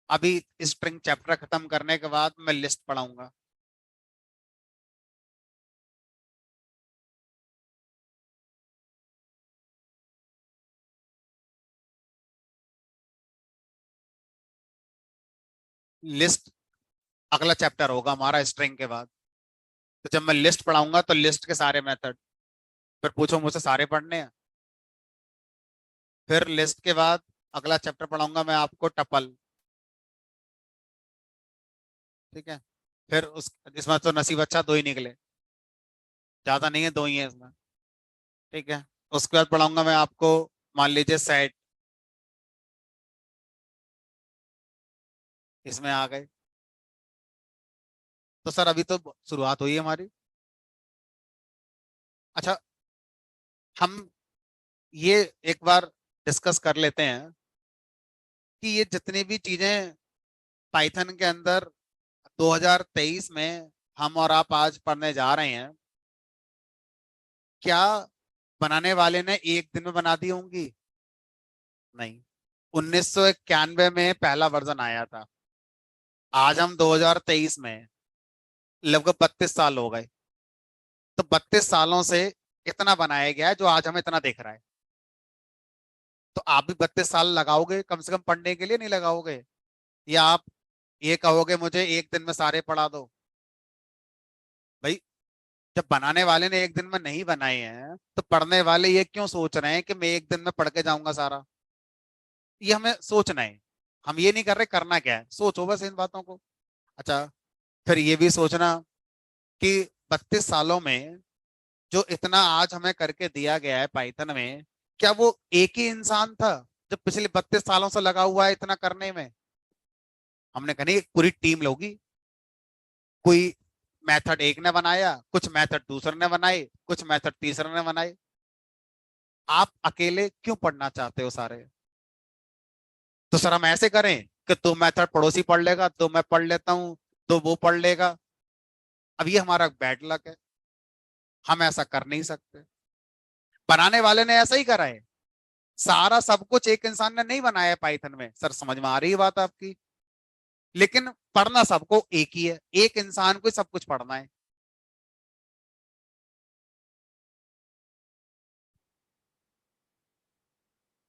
अभी स्ट्रिंग चैप्टर खत्म करने के बाद मैं लिस्ट पढ़ाऊंगा। लिस्ट अगला चैप्टर होगा हमारा स्ट्रिंग के बाद। तो जब मैं लिस्ट पढ़ाऊंगा तो लिस्ट के सारे मेथड, फिर पूछो मुझसे सारे पढ़ने हैं। फिर लिस्ट के बाद अगला चैप्टर पढ़ाऊंगा मैं आपको, टपल। ठीक है, फिर उस इसमें तो नसीब अच्छा दो ही निकले, ज्यादा नहीं है, दो ही है इसमें। ठीक है, उसके बाद पढ़ाऊंगा मैं आपको, मान लीजिए सेट, इसमें आ गए। तो सर अभी तो शुरुआत हुई है हमारी। अच्छा, हम ये एक बार डिस्कस कर लेते हैं कि ये जितनी भी चीजें पाइथन के अंदर 2023 में हम और आप आज पढ़ने जा रहे हैं, क्या बनाने वाले ने एक दिन में बना दी होंगी? नहीं, 1991 में पहला वर्जन आया था, आज हम 2023 में हैं, लगभग 32 साल हो गए। तो 32 सालों से इतना बनाया गया है जो आज हमें इतना दिख रहा है। तो आप भी 32 साल लगाओगे कम से कम पढ़ने के लिए, नहीं लगाओगे? या आप ये कहोगे मुझे एक दिन में सारे पढ़ा दो? भाई, जब बनाने वाले ने एक दिन में नहीं बनाए हैं तो पढ़ने वाले ये क्यों सोच रहे हैं कि मैं एक दिन में पढ़ के जाऊंगा सारा? ये हमें सोचना है। हम ये नहीं कर रहे, करना क्या है, सोचो बस इन बातों को। अच्छा, फिर ये भी सोचना कि 32 सालों में जो इतना आज हमें करके दिया गया है पाइथन में, क्या वो एक ही इंसान था जो पिछले 32 सालों से लगा हुआ है इतना करने में? हमने कहा नहीं, एक पूरी टीम लोगी। कोई मेथड एक ने बनाया, कुछ मेथड दूसरे ने बनाए, कुछ मेथड तीसरे ने बनाए। आप अकेले क्यों पढ़ना चाहते हो सारे? तो सर हम ऐसे करें कि दो मेथड पड़ोसी पढ़ लेगा, दो मैं पढ़ लेता हूँ, दो वो पढ़ लेगा। अब ये हमारा बैड लक है, हम ऐसा कर नहीं सकते। बनाने वाले ने ऐसा ही करा है। सारा सब कुछ एक इंसान ने नहीं बनाया है पाइथन में, सर समझ में आ रही है बात आपकी? लेकिन पढ़ना सबको एक ही है, एक इंसान को ही सब कुछ पढ़ना है।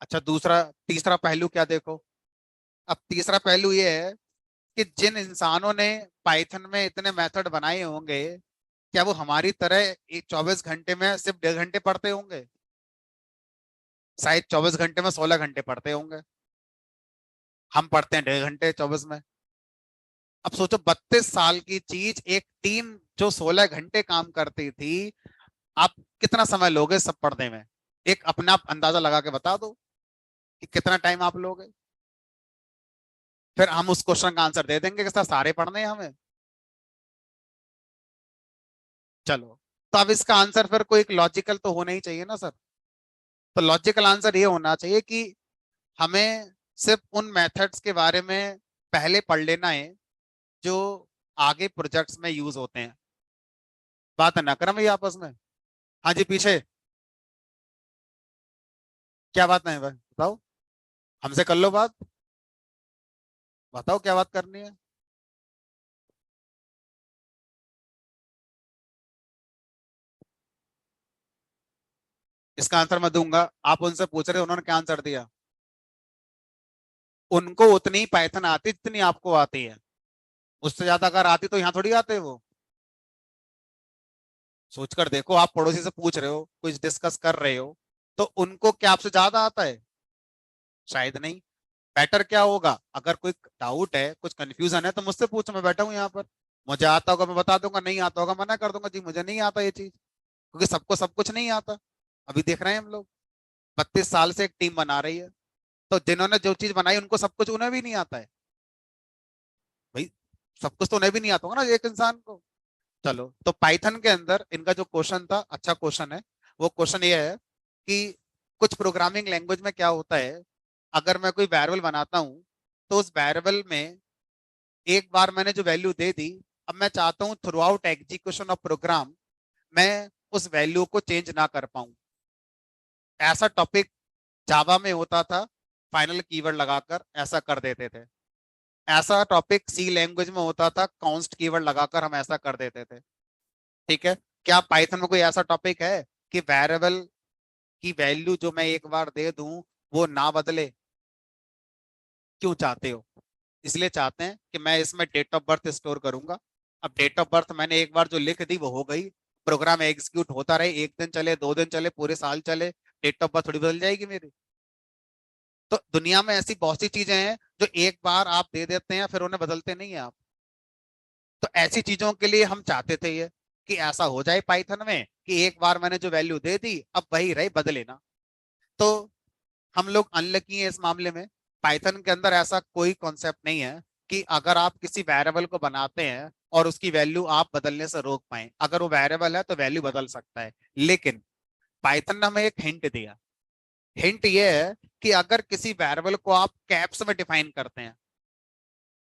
अच्छा, दूसरा तीसरा पहलू क्या देखो। अब तीसरा पहलू ये है कि जिन इंसानों ने पाइथन में इतने मेथड बनाए होंगे, क्या वो हमारी तरह 24 घंटे में सिर्फ 1.5 घंटे पढ़ते होंगे? शायद 24 घंटे में 16 घंटे पढ़ते होंगे। हम पढ़ते हैं 1.5 घंटे 24 में। अब सोचो, 32 साल की चीज एक टीम जो 16 घंटे काम करती थी, आप कितना समय लोगे सब पढ़ने में? एक अपना आप अंदाजा लगा के बता दो कि कितना टाइम आप लोगे। फिर हम उस क्वेश्चन का आंसर दे देंगे कि सर सारे पढ़ने हैं हमें। चलो, तो अब इसका आंसर फिर कोई एक लॉजिकल तो होना ही चाहिए ना सर। तो लॉजिकल आंसर ये होना चाहिए कि हमें सिर्फ उन मेथड्स के बारे में पहले पढ़ लेना है जो आगे प्रोजेक्ट्स में यूज होते हैं। बात ना करें भैया आपस में। हाँ जी, पीछे क्या बात नहीं भाई, बताओ। हमसे कर लो बात, बताओ क्या बात करनी है। इसका आंसर मैं दूंगा, आप उनसे पूछ रहे हो उन्होंने क्या आंसर दिया। उनको उतनी पाइथन आती जितनी आपको आती है। उससे ज्यादा अगर आती तो यहाँ थोड़ी आते वो। सोचकर देखो, आप पड़ोसी से पूछ रहे हो, कुछ डिस्कस कर रहे हो, तो उनको क्या आपसे ज्यादा आता है? शायद नहीं। बेटर क्या होगा, अगर कोई डाउट है, कुछ कंफ्यूजन है, तो मुझसे पूछो, मैं बैठा हूँ यहाँ पर। मुझे आता होगा मैं बता दूंगा, नहीं आता होगा मना कर दूंगा, जी मुझे नहीं आता ये चीज। क्योंकि सबको सब कुछ नहीं आता। अभी देख रहे हैं हम लोग, 32 साल से एक टीम बना रही है, तो जिन्होंने जो चीज बनाई उनको सब कुछ उन्हें भी नहीं आता है। भाई, सब कुछ तो उन्हें भी नहीं आता होगा ना एक इंसान को। चलो, तो पाइथन के अंदर इनका जो क्वेश्चन था, अच्छा क्वेश्चन है। वो क्वेश्चन ये है कि कुछ प्रोग्रामिंग लैंग्वेज में क्या होता है, अगर मैं कोई वेरिएबल बनाता हूँ, तो उस वेरिएबल में एक बार मैंने जो वैल्यू दे दी, अब मैं चाहता हूँ throughout execution of program मैं उस वैल्यू को चेंज ना कर पाऊं। ऐसा टॉपिक जावा में होता था, फाइनल कीवर्ड लगाकर ऐसा कर देते थे। ऐसा टॉपिक सी लैंग्वेज में होता था, कॉन्स्ट कीवर्ड लगाकर हम ऐसा कर देते थे। ठीक है। क्या पाइथन में कोई ऐसा टॉपिक है कि वेरिएबल की वैल्यू जो मैं एक बार दे दूं वो ना बदले? क्यों चाहते हो? इसलिए चाहते हैं कि मैं इसमें डेट ऑफ बर्थ स्टोर करूंगा। अब डेट ऑफ बर्थ मैंने एक बार जो लिख दी वो हो गई। प्रोग्राम एग्जीक्यूट होता रहे, एक दिन चले, 2 दिन चले, पूरे साल चले, डेट ऑफ बर्थ थोड़ी बदल जाएगी मेरी। तो दुनिया में ऐसी बहुत सी चीजें हैं जो एक बार आप दे देते हैं फिर उन्हें बदलते नहीं है आप। तो ऐसी चीजों के लिए हम चाहते थे ये, कि ऐसा हो जाए पाइथन में कि एक बार मैंने जो वैल्यू दे दी अब वही रहे, बदले ना। तो हम लोग अनलकी हैं इस मामले में। पाइथन के अंदर ऐसा कोई कॉन्सेप्ट नहीं है कि अगर आप किसी वेरिएबल को बनाते हैं और उसकी वैल्यू आप बदलने से रोक पाए। अगर वो वेरिएबल है तो वैल्यू बदल सकता है, लेकिन पाइथन ने हमें एक हिंट दिया। हिंट ये है कि अगर किसी वेरिएबल को आप कैप्स में डिफाइन करते हैं,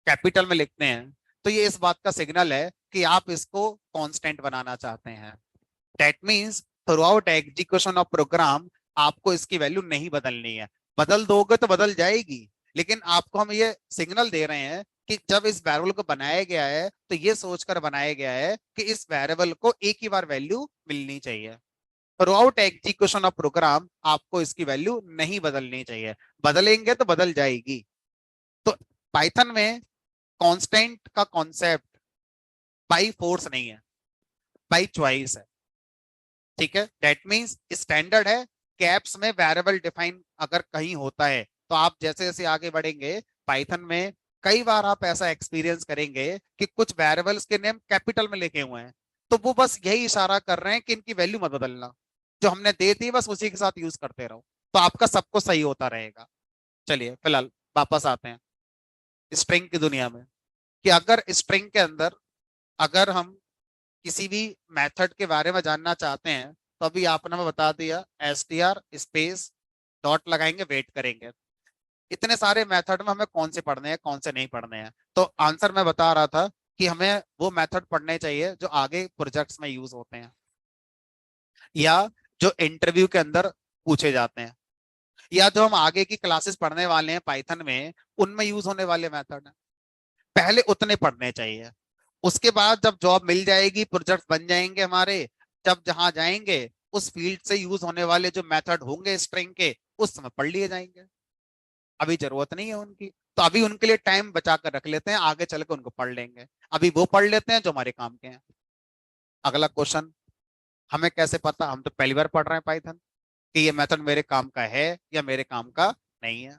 कैपिटल में लिखते हैं, तो ये इस बात का सिग्नल है कि आप इसको कांस्टेंट बनाना चाहते हैं। That means throughout execution of program आपको इसकी वैल्यू नहीं बदलनी है। बदल दोगे तो बदल जाएगी, लेकिन आपको हम ये सिग्नल दे रहे हैं कि जब इस वेरिएबल को बनाया गया है तो ये सोचकर बनाया गया है कि इस वेरिएबल को एक ही बार वैल्यू मिलनी चाहिए। Throughout execution of program आपको इसकी वैल्यू नहीं बदलनी चाहिए, बदलेंगे तो बदल जाएगी। तो पाइथन में कांस्टेंट का कॉन्सेप्ट बाई फोर्स नहीं है, बाई चॉइस है। ठीक है, दैट मींस स्टैंडर्ड है। कैप्स में वेरिएबल डिफाइन अगर कहीं होता है तो आप जैसे जैसे आगे बढ़ेंगे पाइथन में कई बार आप ऐसा एक्सपीरियंस करेंगे कि कुछ वेरिएबल्स के नेम कैपिटल में लिखे हुए हैं, तो वो बस यही इशारा कर रहे हैं कि इनकी वैल्यू मत बदलना, जो हमने दे दी बस उसी के साथ यूज करते रहो, तो आपका सब कुछ सही होता रहेगा। चलिए फिलहाल वापस आते हैं स्ट्रिंग की दुनिया में, कि अगर स्ट्रिंग के अंदर अगर हम किसी भी मेथड के बारे में जानना चाहते हैं तो अभी आपने हमें बता दिया str स्पेस डॉट लगाएंगे, वेट करेंगे। इतने सारे मेथड में हमें कौन से पढ़ने हैं कौन से नहीं पढ़ने हैं, तो आंसर मैं बता रहा था कि हमें वो मेथड पढ़ने चाहिए जो आगे प्रोजेक्ट्स में यूज होते हैं या जो इंटरव्यू के अंदर पूछे जाते हैं या जो हम आगे की क्लासेस पढ़ने वाले हैं पाइथन में उनमें यूज होने वाले मेथड हैं, पहले उतने पढ़ने चाहिए। उसके बाद जब जॉब मिल जाएगी, प्रोजेक्ट बन जाएंगे हमारे, जब जहां जाएंगे उस फील्ड से यूज होने वाले जो मेथड होंगे स्ट्रिंग के उस समय पढ़ लिए जाएंगे, अभी जरूरत नहीं है उनकी। तो अभी उनके लिए टाइम बचा कर रख लेते हैं, आगे चल के उनको पढ़ लेंगे। अभी वो पढ़ लेते हैं जो हमारे काम के हैं। अगला क्वेश्चन, हमें कैसे पता, हम तो पहली बार पढ़ रहे हैं पाइथन, कि ये मेथड मेरे काम का है या मेरे काम का नहीं है।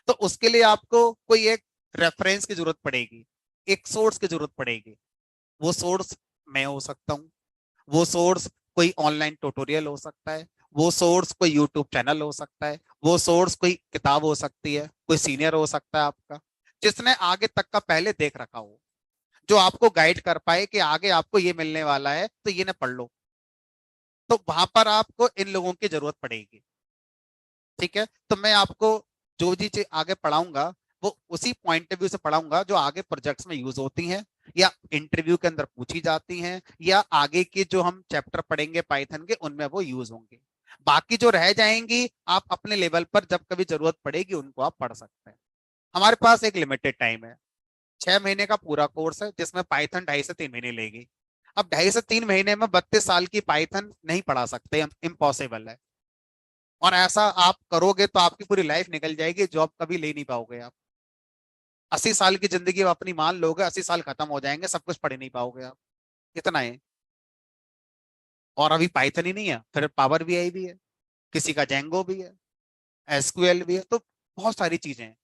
तो उसके लिए आपको कोई एक रेफरेंस की जरूरत पड़ेगी, एक सोर्स की जरूरत पड़ेगी। वो सोर्स मैं हो सकता हूँ, वो सोर्स कोई ऑनलाइन ट्यूटोरियल हो सकता है, वो सोर्स कोई यूट्यूब चैनल हो सकता है, वो सोर्स कोई किताब हो सकती है, कोई सीनियर हो सकता है आपका, जिसने आगे तक का पहले देख रखा हो, जो आपको गाइड कर पाए कि आगे आपको ये मिलने वाला है तो ये ना पढ़ लो। तो वहां पर आपको इन लोगों की जरूरत पड़ेगी। ठीक है, तो मैं आपको जो भी चीज आगे पढ़ाऊंगा वो उसी पॉइंट ऑफ व्यू से पढ़ाऊंगा जो आगे प्रोजेक्ट्स में यूज होती हैं या इंटरव्यू के अंदर पूछी जाती हैं या आगे के जो हम चैप्टर पढ़ेंगे पाइथन के उनमें वो यूज होंगे। बाकी जो रह जाएंगी आप अपने लेवल पर जब कभी जरूरत पड़ेगी उनको आप पढ़ सकते हैं। हमारे पास एक लिमिटेड टाइम है, 6 महीने का पूरा कोर्स है जिसमें पाइथन 2.5 से 3 महीने लेगी। अब 2.5 से 3 महीने में 32 साल की पाइथन नहीं पढ़ा सकते, इम्पॉसिबल है। और ऐसा आप करोगे तो आपकी पूरी लाइफ निकल जाएगी, जॉब कभी ले नहीं पाओगे आप। 80 साल की जिंदगी आप अपनी मान लोगे, 80 साल खत्म हो जाएंगे, सब कुछ पढ़ नहीं पाओगे आप। इतना है। और अभी पाइथन ही नहीं है, फिर पावर बीआई भी है, किसी का जेंगो भी है, एसक्यूएल भी है, तो बहुत सारी चीजें हैं।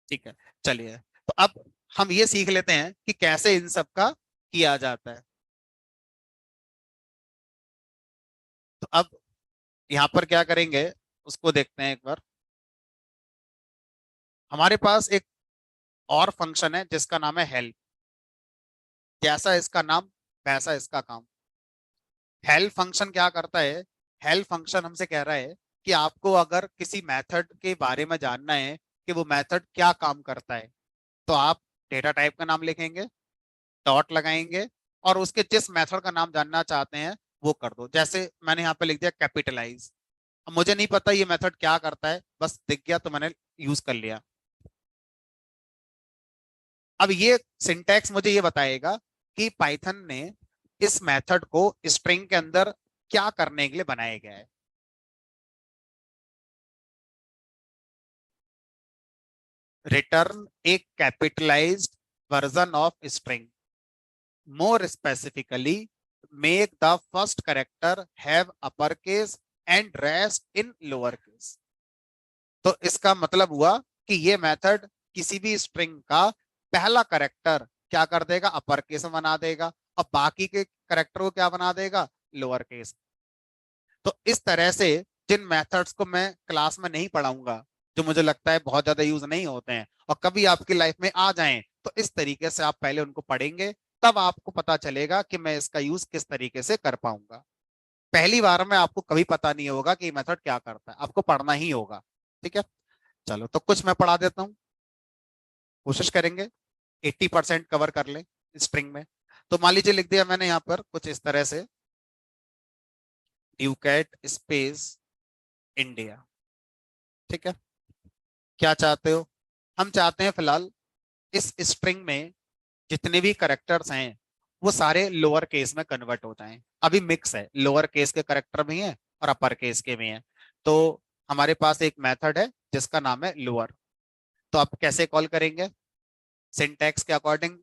ठीक है, चलिए, तो अब हम ये सीख लेते हैं कि कैसे इन सब का किया जाता है। तो अब यहाँ पर क्या करेंगे उसको देखते हैं एक बार। हमारे पास एक और फंक्शन है जिसका नाम है हेल्प। जैसा इसका नाम वैसा इसका काम। हेल्प फंक्शन क्या करता है, हेल्प फंक्शन हमसे कह रहा है कि आपको अगर किसी मेथड के बारे में जानना है कि वो मेथड क्या काम करता है, तो आप डेटा टाइप का नाम लिखेंगे, डॉट लगाएंगे और उसके जिस मेथड का नाम जानना चाहते हैं वो कर दो। जैसे मैंने यहाँ पे लिख दिया कैपिटलाइज। अब मुझे नहीं पता ये मेथड क्या करता है, बस दिख गया तो मैंने यूज कर लिया। अब ये सिंटैक्स मुझे ये बताएगा कि पाइथन ने इस मेथड को स्ट्रिंग के अंदर क्या करने के लिए बनाया गया है। Return A capitalised version of string, more specifically make the first character have upper case and rest in lower case. तो इसका मतलब हुआ कि ये मेथड किसी भी स्ट्रिंग का पहला करेक्टर क्या कर देगा, अपर केस में बना देगा, और बाकी के करेक्टर को क्या बना देगा, लोअर केस। तो इस तरह से जिन मेथड्स को मैं क्लास में नहीं पढ़ाऊंगा, जो मुझे लगता है बहुत ज्यादा यूज नहीं होते हैं और कभी आपकी लाइफ में आ जाएं, तो इस तरीके से आप पहले उनको पढ़ेंगे, तब आपको पता चलेगा कि मैं इसका यूज किस तरीके से कर पाऊंगा। पहली बार में आपको कभी पता नहीं होगा कि मेथड क्या करता है, आपको पढ़ना ही होगा। ठीक है, चलो तो कुछ मैं पढ़ा देता हूँ, कोशिश करेंगे 80% कवर कर लें स्ट्रिंग में। तो मान लीजिए लिख दिया मैंने यहाँ पर कुछ इस तरह से, ड्यूकैट स्पेस इंडिया। ठीक है, क्या चाहते हो, हम चाहते हैं फिलहाल इस स्ट्रिंग में जितने भी करेक्टर्स हैं वो सारे लोअर केस में कन्वर्ट हो जाएं। अभी मिक्स है, लोअर केस के करेक्टर भी हैं और अपर केस के भी हैं। तो हमारे पास एक मेथड है जिसका नाम है लोअर। तो आप कैसे कॉल करेंगे? सिंटैक्स के अकॉर्डिंग,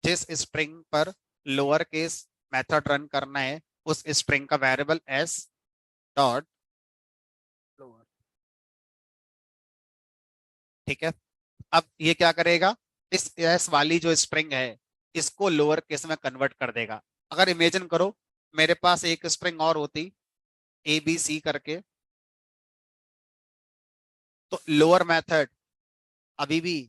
जिस स्ट्रिंग पर लोअर केस मेथड रन करना है उस स्ट्रिंग का वेरिएबल एस डॉट लोअर। ठीक है। अब ये क्या करेगा, इस एस वाली जो स्ट्रिंग है इसको लोअर केस में कन्वर्ट कर देगा। अगर इमेजिन करो मेरे पास एक स्ट्रिंग और होती ए बी सी करके, तो लोअर मेथड अभी भी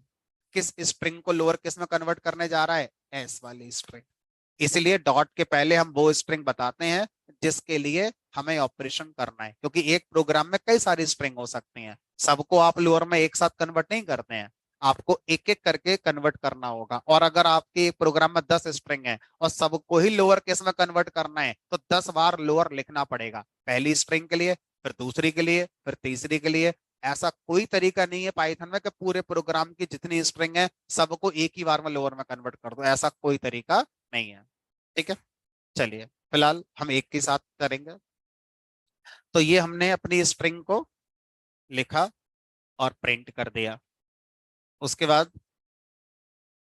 किस स्ट्रिंग को लोअर केस में कन्वर्ट करने जा रहा है? एस वाली स्ट्रिंग। इसलिए डॉट के पहले हम वो स्ट्रिंग बताते हैं जिसके लिए हमें ऑपरेशन करना है, क्योंकि एक प्रोग्राम में कई सारी स्ट्रिंग हो सकती हैं, सबको आप लोअर में एक साथ कन्वर्ट नहीं करते हैं, आपको एक एक करके कन्वर्ट करना होगा। और अगर आपके एक प्रोग्राम में 10 स्ट्रिंग है और सबको ही लोअर केस में कन्वर्ट करना है तो 10 बार लोअर लिखना पड़ेगा, पहली स्ट्रिंग के लिए, फिर दूसरी के लिए, फिर तीसरी के लिए। ऐसा कोई तरीका नहीं है पाइथन में कि पूरे प्रोग्राम की जितनी स्ट्रिंग है सबको एक ही बार में लोअर में कन्वर्ट कर दो, ऐसा कोई तरीका नहीं है। ठीक है। चलिए फिलहाल हम एक के साथ करेंगे। तो ये हमने अपनी स्ट्रिंग को लिखा और प्रिंट कर दिया। उसके बाद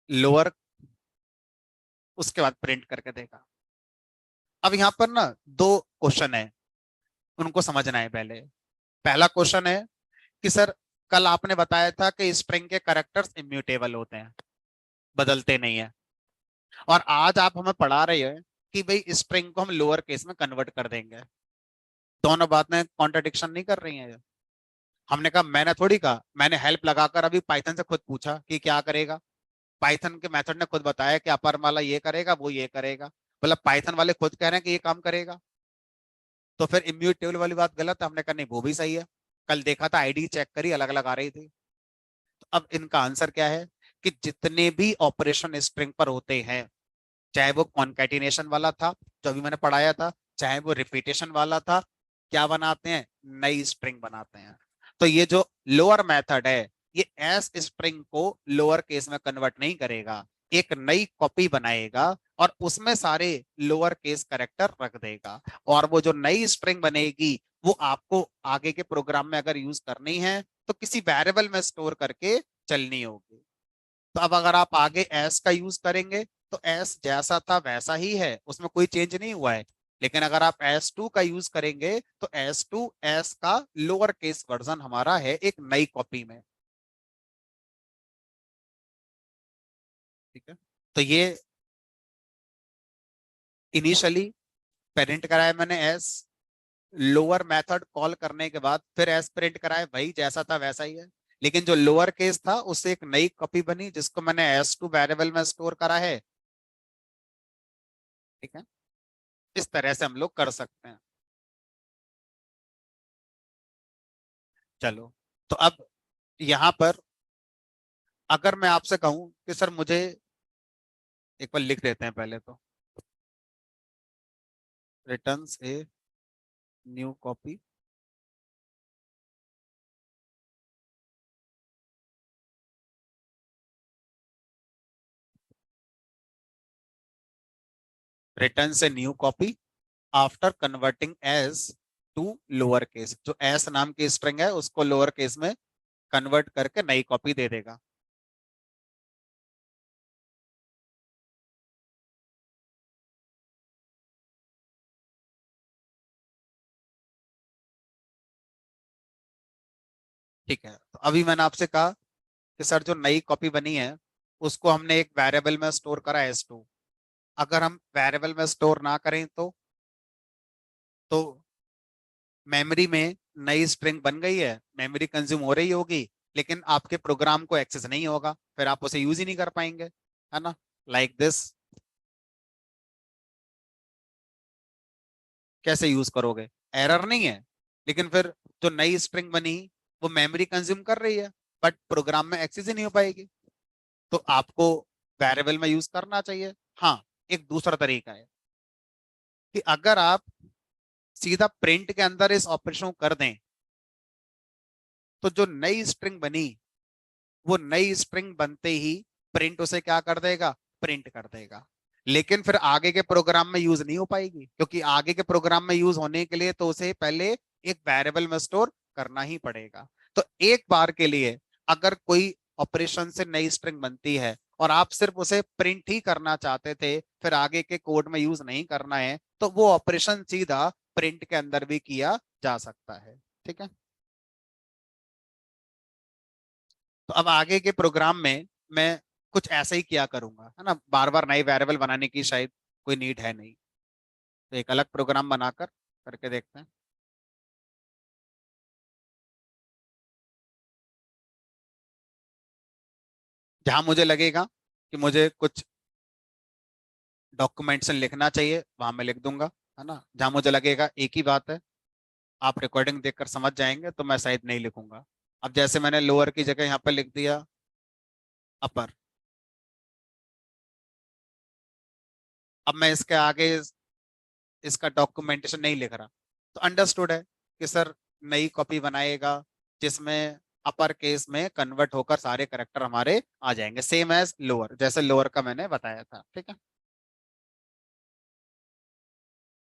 लोअर, उसके बाद प्रिंट करके देखा। अब यहाँ पर ना दो क्वेश्चन है, उनको समझना है पहले। पहला क्वेश्चन है कि सर कल आपने बताया था कि स्ट्रिंग के कैरेक्टर्स इम्यूटेबल होते हैं, बदलते नहीं है, और आज आप हमें पढ़ा रहे हैं कि भाई स्ट्रिंग को हम लोअर केस में कन्वर्ट कर देंगे। दोनों बातें कॉन्ट्रडिक्शन नहीं कर रही हैं? हमने कहा, मैंने थोड़ी कहा, मैंने हेल्प लगाकर अभी पाइथन से खुद पूछा कि क्या करेगा। पाइथन के मेथड ने खुद बताया कि अपर वाला ये करेगा, वो ये करेगा, मतलब पाइथन वाले खुद कह रहे हैं कि ये काम करेगा। तो फिर इम्यूटेबल वाली बात गलत है? हमने कहा नहीं, वो भी सही है। कल देखा था आईडी चेक करी, अलग अलग आ रही थी। तो अब इनका आंसर क्या है कि जितने भी ऑपरेशन स्ट्रिंग पर होते हैं, चाहे वो कॉन्कैटिनेशन वाला था जो अभी मैंने पढ़ाया था, चाहे वो रिपीटेशन वाला था, क्या बनाते हैं? नई स्ट्रिंग बनाते हैं। तो ये जो लोअर मेथड है ये एस स्ट्रिंग को लोअर केस में कन्वर्ट नहीं करेगा, एक नई कॉपी बनाएगा और उसमें सारे लोअर केस करेक्टर रख देगा। और वो जो नई स्ट्रिंग बनेगी वो आपको आगे के प्रोग्राम में अगर यूज करनी है तो किसी वेरिएबल में स्टोर करके चलनी होगी। तो अब अगर आप आगे एस का यूज करेंगे तो एस जैसा था वैसा ही है, उसमें कोई चेंज नहीं हुआ है। लेकिन अगर आप एस टू का यूज करेंगे तो एस टू एस का लोअर केस वर्जन हमारा है एक नई कॉपी में। ठीक है। तो ये इनिशियली पेरेंट कराया मैंने एस, लोअर मेथड कॉल करने के बाद फिर एस प्रिंट कराया, वही जैसा था वैसा ही है। लेकिन जो लोअर केस था उससे एक नई कॉपी बनी जिसको मैंने एस टू वेरिएबल में स्टोर करा है। ठीक है। इस तरह से हम लोग कर सकते हैं। चलो, तो अब यहां पर अगर मैं आपसे कहूं कि सर मुझे, एक बार लिख देते हैं पहले तो, returns a new copy, returns a new copy after converting s to lower case, जो एस नाम की स्ट्रिंग है उसको लोअर केस में कन्वर्ट करके नई कॉपी दे देगा। ठीक है। तो अभी मैंने आपसे कहा कि सर जो नई कॉपी बनी है उसको हमने एक वेरिएबल में स्टोर करा एस टू। अगर हम वेरिएबल में स्टोर ना करें तो मेमोरी में नई स्ट्रिंग बन गई है, मेमोरी कंज्यूम हो रही होगी, लेकिन आपके प्रोग्राम को एक्सेस नहीं होगा, फिर आप उसे यूज ही नहीं कर पाएंगे, है ना? Like this. कैसे यूज करोगे? एरर नहीं है, लेकिन फिर जो नई स्ट्रिंग बनी वो मेमोरी कंज्यूम कर रही है बट प्रोग्राम में एक्सेस ही नहीं हो पाएगी। तो आपको वेरिएबल में यूज करना चाहिए। हाँ, एक दूसरा तरीका है कि अगर आप सीधा प्रिंट के अंदर इस ऑपरेशन को कर दें तो जो नई स्ट्रिंग बनी वो नई स्ट्रिंग बनते ही प्रिंट उसे क्या कर देगा? प्रिंट कर देगा। लेकिन फिर आगे के प्रोग्राम में यूज नहीं हो पाएगी, क्योंकि आगे के प्रोग्राम में यूज होने के लिए तो उसे पहले एक वेरिएबल में स्टोर करना ही पड़ेगा। तो एक बार के लिए अगर कोई ऑपरेशन से नई स्ट्रिंग बनती है और आप सिर्फ उसे प्रिंट ही करना चाहते थे, फिर आगे के कोड में यूज नहीं करना है, तो वो ऑपरेशन सीधा प्रिंट के अंदर भी किया जा सकता है। ठीक है। तो अब आगे के प्रोग्राम में मैं कुछ ऐसा ही किया करूंगा, है ना, बार बार नई वेरिएबल बनाने की शायद कोई नीड है नहीं। तो एक अलग प्रोग्राम बनाकर करके देखते हैं। जहां मुझे लगेगा कि मुझे कुछ डॉक्यूमेंटेशन लिखना चाहिए वहां मैं लिख दूंगा, है ना। जहां मुझे लगेगा एक ही बात है, आप रिकॉर्डिंग देखकर समझ जाएंगे, तो मैं शायद नहीं लिखूंगा। अब जैसे मैंने लोअर की जगह यहाँ पर लिख दिया अपर। अब मैं इसके आगे इसका डॉक्यूमेंटेशन नहीं लिख रहा, तो अंडरस्टूड है कि सर नई कॉपी बनाएगा जिसमें अपर केस में कन्वर्ट होकर सारे करेक्टर हमारे आ जाएंगे, सेम एज लोअर, जैसे लोअर का मैंने बताया था। ठीक है,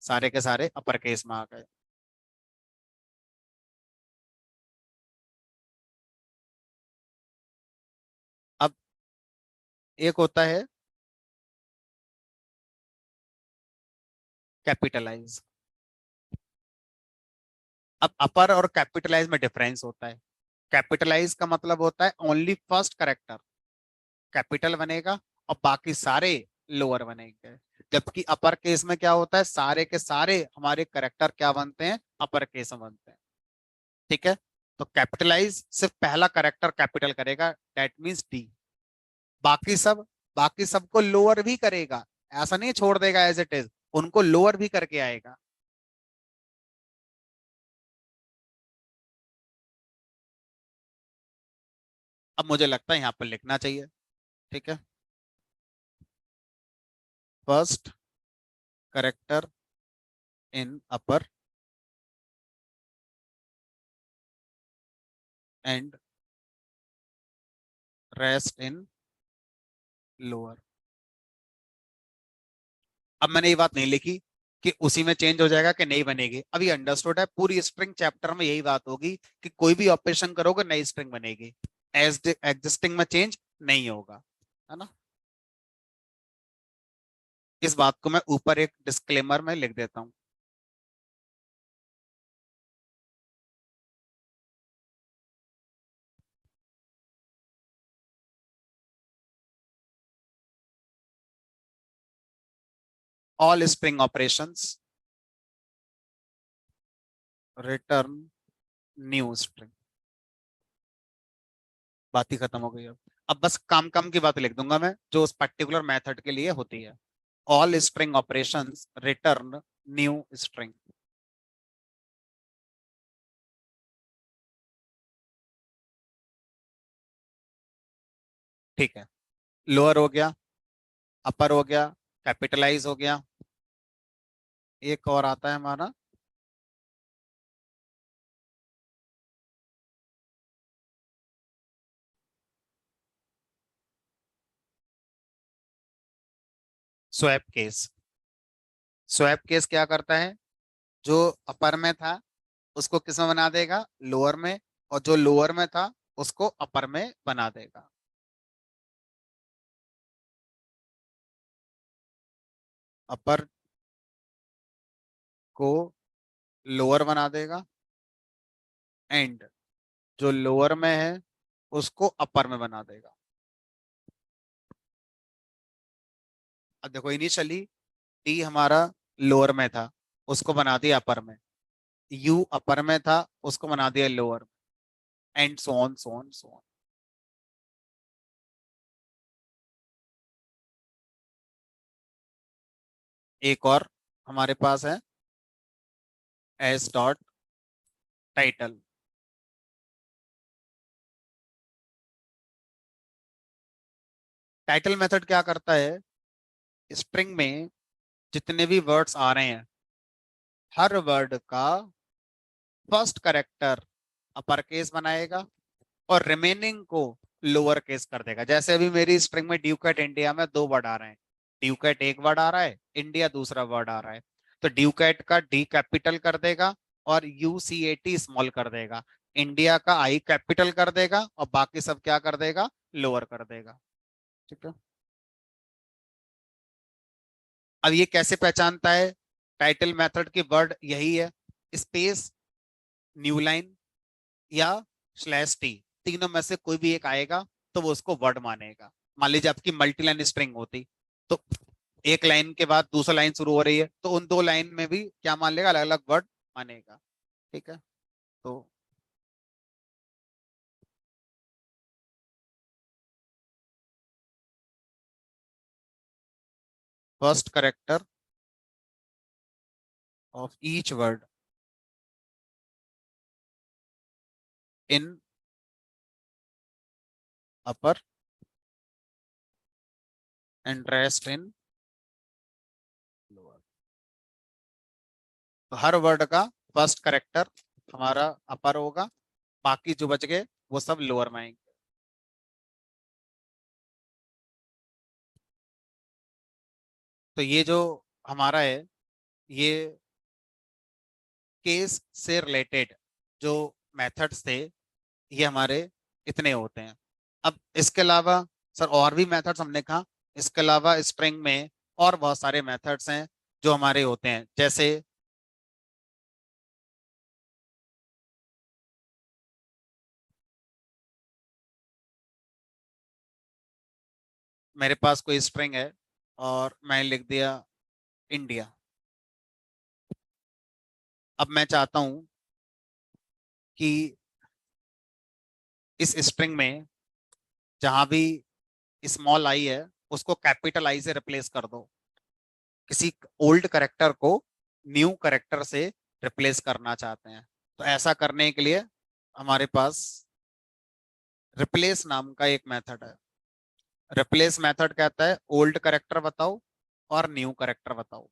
सारे के सारे अपर केस में आ गए। अब एक होता है कैपिटलाइज। अब अपर और कैपिटलाइज में डिफरेंस होता है। कैपिटलाइज का मतलब होता है ओनली फर्स्ट करेक्टर कैपिटल बनेगा और बाकी सारे लोअर बनेंगे। जबकि अपर केस में क्या होता है, सारे के सारे हमारे करेक्टर क्या बनते हैं, अपर केस में बनते हैं। ठीक है। तो कैपिटलाइज सिर्फ पहला करेक्टर कैपिटल करेगा, दैट मींस डी। बाकी सब, बाकी सबको लोअर भी करेगा, ऐसा नहीं छोड़ देगा एज इट इज, उनको लोअर भी करके आएगा। अब मुझे लगता है यहाँ पर लिखना चाहिए। ठीक है, first character in upper and rest in lower. अब मैंने ये बात नहीं लिखी कि उसी में चेंज हो जाएगा कि नहीं बनेगी, अभी अंडरस्टूड है, पूरी स्ट्रिंग चैप्टर में यही बात होगी कि कोई भी ऑपरेशन करोगे नई स्ट्रिंग बनेगी, एज एग्जिस्टिंग में चेंज नहीं होगा, है ना। इस बात को मैं ऊपर एक डिस्क्लेमर में लिख देता हूं। All string operations return new string. बात ही खत्म हो गई। अब बस काम काम की बात लिख दूंगा मैं जो उस पर्टिकुलर मेथड के लिए होती है। All string operations return new string. ठीक है, लोअर हो गया, अपर हो गया, कैपिटलाइज हो गया। एक और आता है हमारा स्वैप केस। स्वैप केस क्या करता है, जो अपर में था उसको किस में बना देगा, लोअर में, और जो लोअर में था उसको अपर में बना देगा। अपर को लोअर बना देगा एंड जो लोअर में है उसको अपर में बना देगा। अब देखो इनिशियली टी हमारा लोअर में था, उसको बना दिया अपर में। यू अपर में था, उसको बना दिया लोअर में, and so on so on so on. एक और हमारे पास है S dot title. Title method क्या करता है, स्ट्रिंग में जितने भी वर्ड्स आ रहे हैं हर वर्ड का फर्स्ट करेक्टर अपर केस बनाएगा और रिमेनिंग को लोअर केस कर देगा। जैसे अभी मेरी स्ट्रिंग में ड्यूक एट इंडिया में दो वर्ड आ रहे हैं, ड्यूकैट एक वर्ड आ रहा है, इंडिया दूसरा वर्ड आ रहा है, तो ड्यूकैट का डी कैपिटल कर देगा और यूसीएटी स्मॉल कर देगा, इंडिया का आई कैपिटल कर देगा और बाकी सब क्या कर देगा, लोअर कर देगा। ठीक है। अब ये कैसे पहचानता है, टाइटल मेथड की वर्ड यही है, स्पेस, न्यू लाइन या स्लैश टी, तीनों में से कोई भी एक आएगा तो वो उसको वर्ड मानेगा। मान लीजिए आपकी मल्टी लाइन स्ट्रिंग होती, तो एक लाइन के बाद दूसरा लाइन शुरू हो रही है, तो उन दो लाइन में भी क्या मान लेगा, अलग अलग वर्ड मानेगा। ठीक है। तो first character of each word in upper and rest in lower. तो हर वर्ड का फर्स्ट करेक्टर हमारा अपर होगा, बाकी जो बच गए वो सब लोअर में आएंगे। तो ये जो हमारा है, ये केस से रिलेटेड जो मेथड्स थे, ये हमारे इतने होते हैं। अब इसके अलावा सर और भी मेथड्स हमने कहा, इसके अलावा स्ट्रिंग में और बहुत सारे मेथड्स हैं जो हमारे होते हैं, जैसे मेरे पास कोई स्ट्रिंग है और मैं लिख दिया इंडिया। अब मैं चाहता हूं कि इस स्ट्रिंग में जहां भी स्मॉल आई है उसको कैपिटल आई से रिप्लेस कर दो, किसी ओल्ड करेक्टर को न्यू करेक्टर से रिप्लेस करना चाहते हैं। तो ऐसा करने के लिए हमारे पास रिप्लेस नाम का एक मेथड है। रिप्लेस मेथड कहता है ओल्ड करेक्टर बताओ और न्यू करेक्टर बताओ।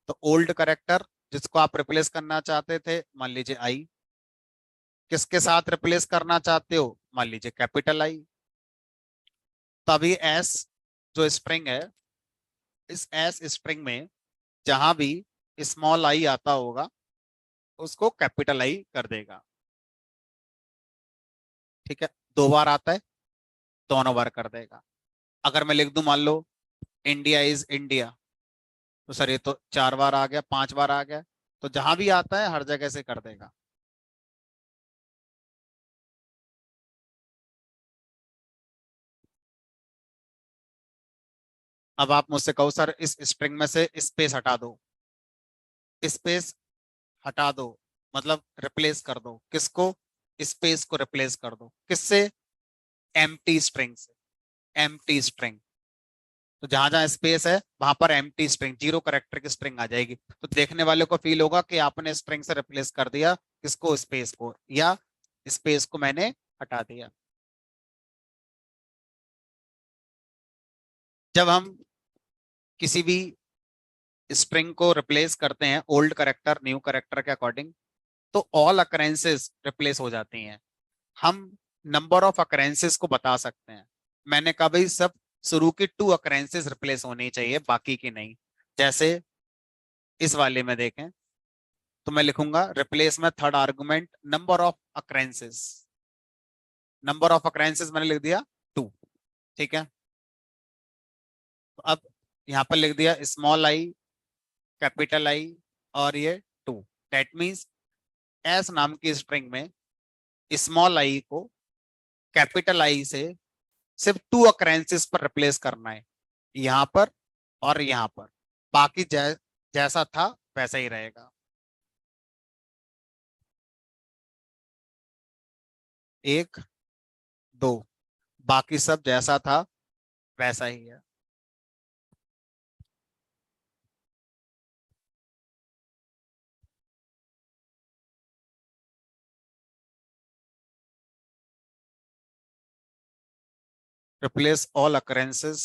तो ओल्ड करेक्टर जिसको आप रिप्लेस करना चाहते थे, मान लीजिए आई, किसके साथ रिप्लेस करना चाहते हो, मान लीजिए कैपिटल आई। तभी एस जो स्ट्रिंग है, इस एस स्ट्रिंग में जहां भी स्मॉल आई आता होगा उसको कैपिटल आई कर देगा। ठीक है। दो बार आता है, दोनों बार कर देगा। अगर मैं लिख दूं मान लो इंडिया इज इंडिया, तो सर ये तो चार बार आ गया, पांच बार आ गया, तो जहां भी आता है हर जगह से कर देगा। अब आप मुझसे कहो सर इस स्ट्रिंग में से स्पेस हटा दो, स्पेस हटा दो मतलब रिप्लेस कर दो किसको, स्पेस को रिप्लेस कर दो किससे, एम्प्टी स्ट्रिंग से, एम्प्टी स्ट्रिंग। तो जहां जहां स्पेस है वहां पर एम्प्टी स्ट्रिंग, जीरो करेक्टर की स्ट्रिंग आ जाएगी, तो देखने वाले को फील होगा कि आपने स्ट्रिंग से रिप्लेस कर दिया किसको, स्पेस को, या स्पेस को मैंने हटा दिया। जब हम किसी भी स्ट्रिंग को रिप्लेस करते हैं ओल्ड करेक्टर न्यू करेक्टर के अकॉर्डिंग, तो ऑल अकरेंसेस रिप्लेस हो जाती हैं। हम नंबर ऑफ अकरेंसेस को बता सकते हैं। मैंने कहा भाई सब शुरू की टू अकरेंसेस रिप्लेस होनी चाहिए, बाकी की नहीं। जैसे इस वाले में देखें, तो मैं लिखूंगा रिप्लेस में third argument number of occurrences, number of occurrences मैंने लिख दिया टू। ठीक है। तो अब यहाँ पर लिख दिया स्मॉल आई, कैपिटल आई और ये टू। दैट मीन्स एस नाम की स्ट्रिंग में स्मॉल आई को कैपिटल आई से सिर्फ टू अकरेंसेस पर रिप्लेस करना है, यहां पर और यहां पर, बाकी जैसा था वैसा ही रहेगा। एक, दो, बाकी सब जैसा था वैसा ही है। Replace all occurrences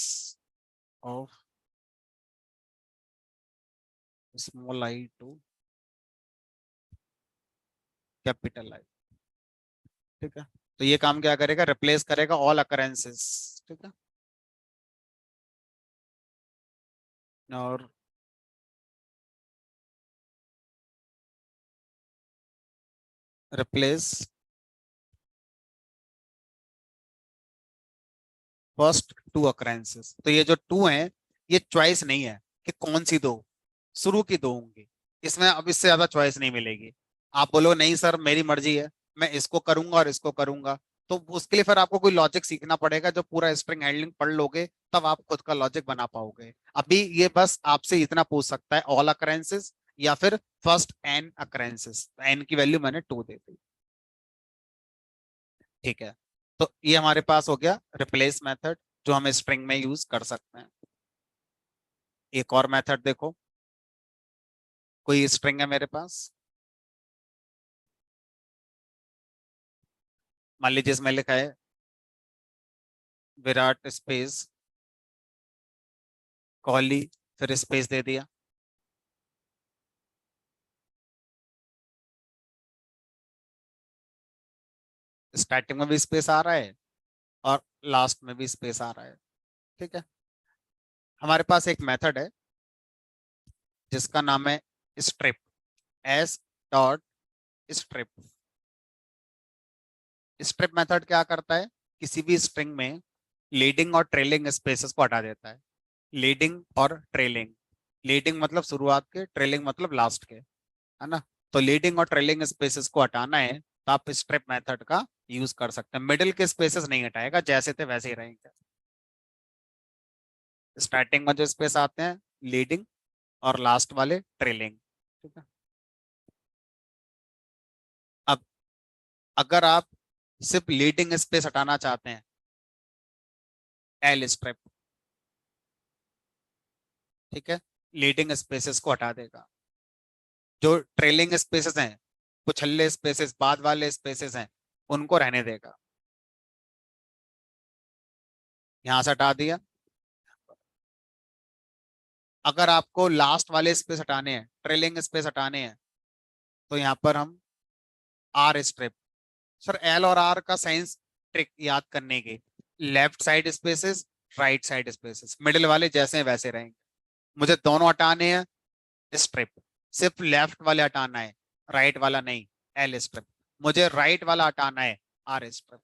of small I to capital I. ठीक है। तो ये काम क्या करेगा, रिप्लेस करेगा ऑल अकरेंसेस। ठीक है। और रिप्लेस फर्स्ट टू अकरेंसेस। तो ये जो टू हैं, ये चॉइस नहीं है कि कौन सी दो, शुरू की दो होंगी। इसमें अब इससे ज्यादा चॉइस नहीं मिलेगी। आप बोलो नहीं सर मेरी मर्जी है, मैं इसको करूंगा और इसको करूंगा, तो उसके लिए फिर आपको कोई लॉजिक सीखना पड़ेगा। जब पूरा स्ट्रिंग हैंडलिंग पढ़ लोगे तब आप खुद का लॉजिक बना पाओगे। अभी ये बस आपसे इतना पूछ सकता है, ऑल अकरेंसेस या फिर फर्स्ट एन अकरेंसेस। एन की वैल्यू मैंने टू दे दी। ठीक है, तो ये हमारे पास हो गया रिप्लेस मेथड, जो हम स्ट्रिंग में यूज कर सकते हैं। एक और मेथड देखो, कोई स्ट्रिंग है मेरे पास, मान लीजिए इसमें लिखा है विराट स्पेस कोहली, फिर स्पेस दे दिया। स्टार्टिंग में भी स्पेस आ रहा है और लास्ट में भी स्पेस आ रहा है। ठीक है, हमारे पास एक मेथड है जिसका नाम है strip, S dot strip. Strip method क्या करता है, किसी भी स्ट्रिंग में लीडिंग और ट्रेलिंग स्पेसेस को हटा देता है। लीडिंग और ट्रेलिंग, लीडिंग मतलब शुरुआत के, ट्रेलिंग मतलब लास्ट के, है ना। तो लीडिंग और ट्रेलिंग स्पेसेस को हटाना है तो आप स्ट्रिप मेथड का यूज कर सकते हैं। मिडिल के स्पेसेस नहीं हटाएगा, जैसे थे वैसे ही रहेंगे। स्टार्टिंग में जो स्पेस आते हैं लीडिंग, और लास्ट वाले ट्रेलिंग। ठीक है, अब अगर आप सिर्फ लीडिंग स्पेस हटाना चाहते हैं, एल स्ट्रिप, ठीक है, लीडिंग स्पेसेस को हटा देगा। जो ट्रेलिंग स्पेसेस हैं, कुछल्ले स्पेसेस, बाद वाले स्पेसेस हैं, उनको रहने देगा। यहां से हटा दिया। अगर आपको लास्ट वाले स्पेस हटाने हैं, ट्रेलिंग स्पेस हटाने हैं, तो यहाँ पर हम आर स्ट्रिप। सर एल और आर का साइंस ट्रिक याद करने की, left side spaces, right side spaces, middle वाले जैसे हैं वैसे रहेंगे। मुझे दोनों हटाने हैं, स्ट्रिप। सिर्फ लेफ्ट वाले हटाना है, राइट वाला नहीं, एल स्ट्रिप। मुझे राइट वाला हटाना है, आर स्ट्रिप।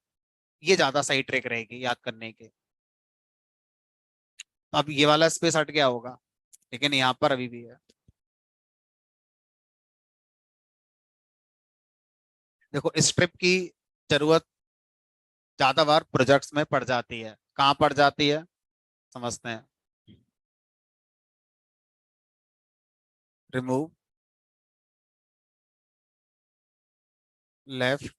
ये ज्यादा सही ट्रिक रहेगी याद करने की। तो अब ये वाला स्पेस हट गया होगा, लेकिन यहाँ पर अभी भी है। देखो स्ट्रिप की जरूरत ज्यादा बार प्रोजेक्ट्स में पड़ जाती है। कहाँ पड़ जाती है, समझते हैं। रिमूव लेफ्ट,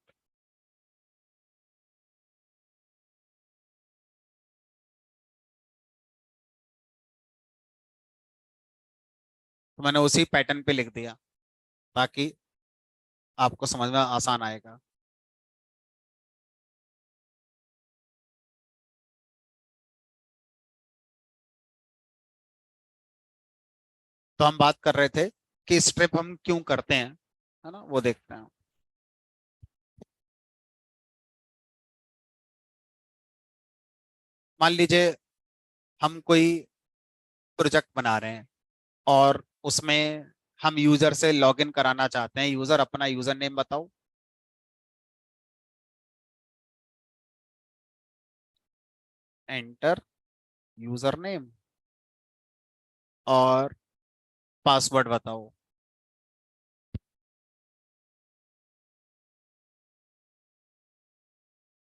तो मैंने उसी पैटर्न पे लिख दिया ताकि आपको समझ में आसान आएगा। तो हम बात कर रहे थे कि स्ट्रिप हम क्यों करते हैं, है ना, वो देखते हैं। मान लीजिए हम कोई प्रोजेक्ट बना रहे हैं और उसमें हम यूजर से लॉगिन कराना चाहते हैं। यूजर अपना यूजर नेम बताओ। एंटर यूजर नेम, और पासवर्ड बताओ।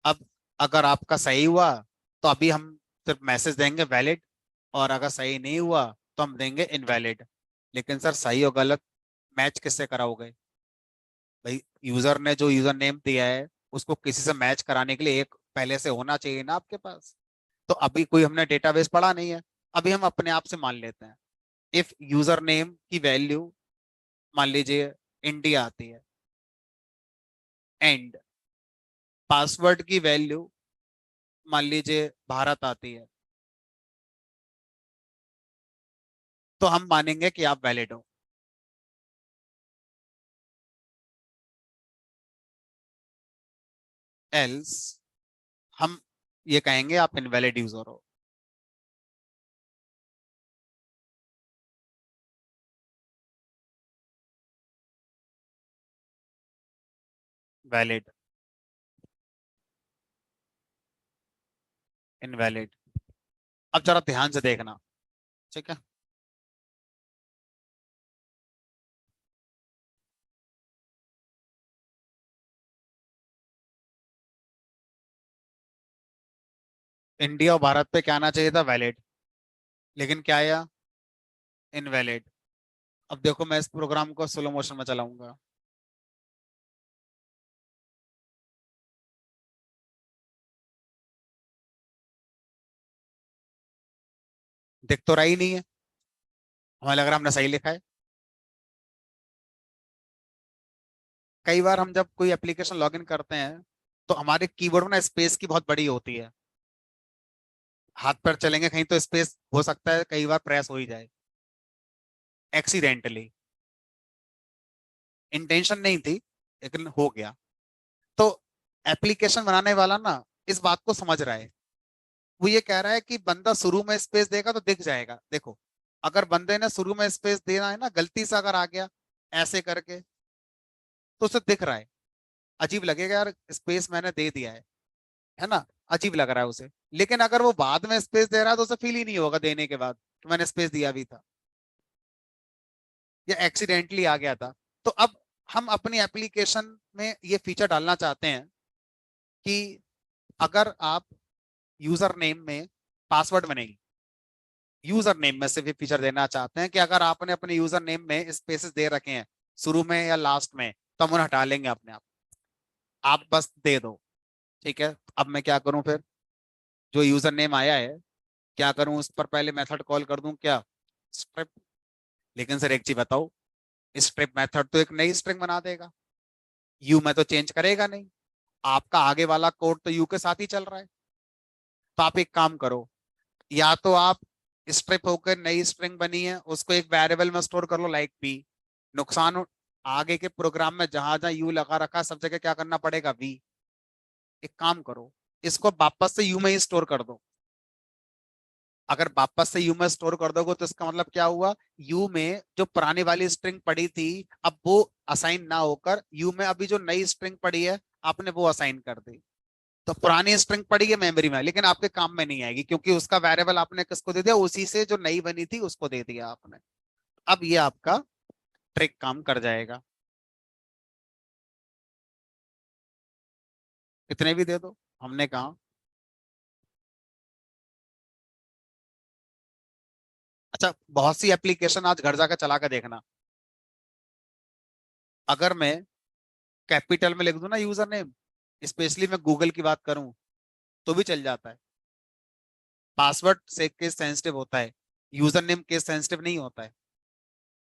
अब अगर आपका सही हुआ तो अभी हम सिर्फ मैसेज देंगे वैलिड, और अगर सही नहीं हुआ तो हम देंगे इनवैलिड। लेकिन सर सही और गलत मैच किससे कराओगे? भाई यूजर ने जो यूजर नेम दिया है उसको किसी से मैच कराने के लिए एक पहले से होना चाहिए ना आपके पास। तो अभी कोई हमने डेटाबेस पढ़ा नहीं है, अभी हम अपने आप से मान लेते हैं। इफ यूजर नेम की वैल्यू मान लीजिए इंडिया आती है, एंड पासवर्ड की वैल्यू मान लीजिए भारत आती है, तो हम मानेंगे कि आप वैलिड हो। एल्स हम ये कहेंगे आप इनवैलिड यूजर हो। Valid, invalid. अब जरा ध्यान से देखना, ठीक है। इंडिया और भारत पे क्या आना चाहिए था? वैलिड। लेकिन क्या आया? इनवैलिड। अब देखो मैं इस प्रोग्राम को स्लो मोशन में चलाऊंगा। दिख तो रहा ही नहीं है, हमें लग रहा है हमने सही लिखा है। कई बार हम जब कोई एप्लीकेशन लॉगिन करते हैं तो हमारे कीबोर्ड में ना स्पेस की बहुत बड़ी होती है। हाथ पर चलेंगे कहीं तो स्पेस हो सकता है कई बार प्रेस हो ही जाए एक्सीडेंटली। इंटेंशन नहीं थी लेकिन हो गया। तो एप्लीकेशन बनाने वाला ना इस बात को समझ रहा है। वो ये कह रहा है कि बंदा शुरू में स्पेस देगा तो दिख जाएगा। देखो, अगर बंदे ने शुरू में स्पेस देना है ना, गलती से अगर आ गया ऐसे करके, तो उसे दिख रहा है। अजीब लगेगा यार, स्पेस मैंने दे दिया है ना। अजीब लग रहा है उसे। लेकिन अगर वो बाद में स्पेस दे रहा है तो उसे फील ही नहीं होगा देने के बाद कि मैंने स्पेस दिया भी था या एक्सीडेंटली आ गया था। तो अब हम अपनी एप्लीकेशन में ये फीचर डालना चाहते हैं कि अगर आप यूजर नेम में पासवर्ड में नहीं, यूजर नेम में सिर्फ ये फीचर देना चाहते हैं कि अगर आपने अपने यूजर नेम में स्पेसेस दे रखे हैं शुरू में या लास्ट में, तो हम उन्हें हटा लेंगे अपने आप बस दे दो। ठीक है, अब मैं क्या करूं फिर? जो यूजर नेम आया है, क्या करूं उस पर पहले मेथड कॉल कर दूं क्या? स्ट्रिप। लेकिन सर एक चीज बताओ, स्ट्रिप मेथड तो एक नई स्ट्रिंग बना देगा, यू में तो चेंज करेगा नहीं। आपका आगे वाला कोड तो यू के साथ ही चल रहा है। तो आप एक काम करो, या तो आप स्ट्रिप होकर नई स्ट्रिंग बनी है उसको एक वेरिएबल में स्टोर कर लो लाइक पी। आगे के प्रोग्राम में जहां जहां यू लगा रखा है सब जगह क्या करना पड़ेगा? वी। एक काम करो, इसको वापस से यू में ही स्टोर कर दो। अगर वापस से यू में स्टोर कर दोगे तो इसका मतलब क्या हुआ? यू में जो पुरानी वाली स्ट्रिंग पड़ी थी, अब वो असाइन ना होकर यू में अभी जो नई स्ट्रिंग पड़ी है आपने वो असाइन कर दी। तो पुरानी स्ट्रिंग पड़ी है मेमोरी में लेकिन आपके काम में नहीं आएगी क्योंकि उसका वेरिएबल आपने किसको दे दिया? उसी से जो नई बनी थी उसको दे दिया आपने। अब ये आपका ट्रिक काम कर जाएगा। इतने भी दे दो, हमने कहा। अच्छा, बहुत सी एप्लीकेशन आज घर जाकर चला कर देखना। अगर मैं कैपिटल में लिख दूं ना यूजर नेम, स्पेशली मैं गूगल की बात करूं, तो भी चल जाता है। पासवर्ड से केस सेंसिटिव होता है, यूजर नेम केस सेंसिटिव नहीं होता है।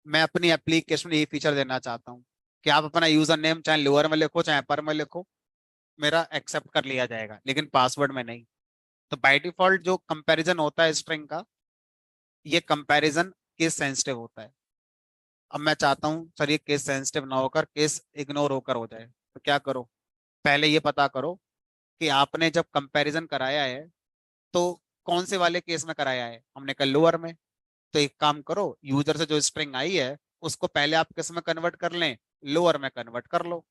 मैं अपनी एप्लीकेशन में ये फीचर देना चाहता हूँ कि आप अपना यूजर नेम चाहे लोअर में लिखो चाहे अपर में लिखो, मेरा एक्सेप्ट कर लिया जाएगा लेकिन पासवर्ड में नहीं। तो बाय डिफॉल्ट जो कंपैरिजन होता है स्ट्रिंग का, ये कंपैरिजन केस सेंसिटिव होता है। अब मैं चाहता हूँ सर ये केस सेंसिटिव ना होकर केस इग्नोर होकर हो जाए, तो क्या करो? पहले ये पता करो कि आपने जब कंपैरिजन कराया है तो कौन से वाले केस में कराया है। हमने कहा लोअर में। तो एक काम करो, यूजर से जो स्ट्रिंग आई है उसको पहले आप किस में कन्वर्ट कर लें? लोअर में कन्वर्ट कर लो,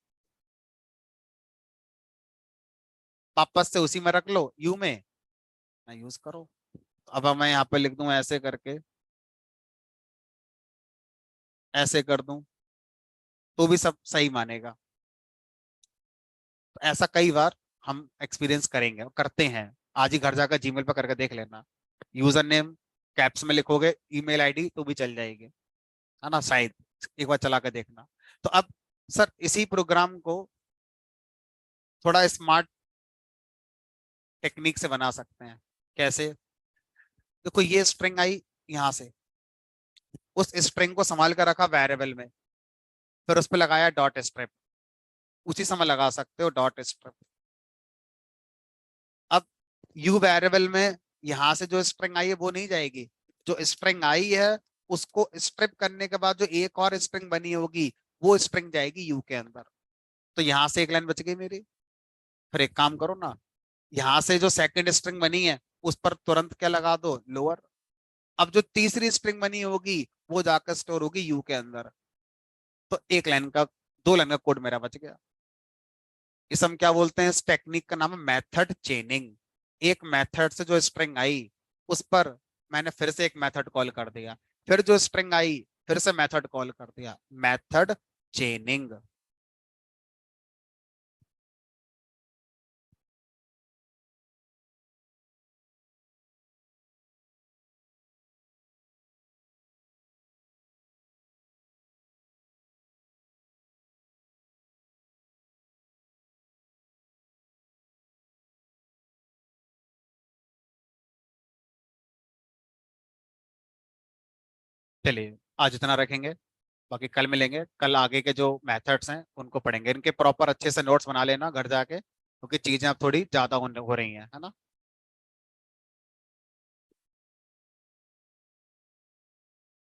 वापस से उसी में रख लो यू में ना यूज करो। अब मैं यहाँ पे लिख दूं ऐसे करके, ऐसे कर दूं, तो भी सब सही मानेगा। तो ऐसा कई बार हम एक्सपीरियंस करेंगे और करते हैं। आज ही घर जाकर जीमेल पर करके देख लेना, यूजर नेम कैप्स में लिखोगे, ईमेल आईडी तो भी चल जाएगी, है ना शायद। एक बार चला कर देखना। तो अब सर इसी प्रोग्राम को थोड़ा स्मार्ट टेक्निक से बना सकते हैं। कैसे? देखो ये स्ट्रिंग आई यहाँ से, उस स्ट्रिंग को संभाल कर रखा वेरिएबल में, फिर उस पर लगाया डॉट स्ट्रिप। उसी समय लगा सकते हो डॉट स्ट्रिप। अब यू वेरिएबल में यहां से जो स्ट्रिंग आई है वो नहीं जाएगी। जो स्ट्रिंग आई है उसको स्ट्रिप करने के बाद जो एक और स्ट्रिंग बनी होगी वो स्ट्रिंग जाएगी यू के अंदर। तो यहां से एक लाइन बच गई मेरी। फिर एक काम करो ना, यहां से जो सेकंड स्ट्रिंग बनी है उस पर तुरंत क्या लगा दो? लोअर। अब जो तीसरी स्ट्रिंग बनी होगी वो जाकर स्टोर होगी यू के अंदर। तो एक लाइन का, दो लाइन का कोड मेरा बच गया। इसे हम क्या बोलते हैं, इस टेक्निक का नाम है मेथड चेनिंग। एक मेथड से जो स्ट्रिंग आई उस पर मैंने फिर से एक मेथड कॉल कर दिया, फिर जो स्ट्रिंग आई फिर से मेथड कॉल कर दिया, मेथड चेनिंग। चलिए आज इतना रखेंगे, बाकी कल मिलेंगे, कल आगे के जो मेथड्स हैं उनको पढ़ेंगे, इनके प्रॉपर अच्छे से नोट्स बना लेना घर जाके, क्योंकि चीजें अब थोड़ी ज्यादा हो रही हैं, है ना।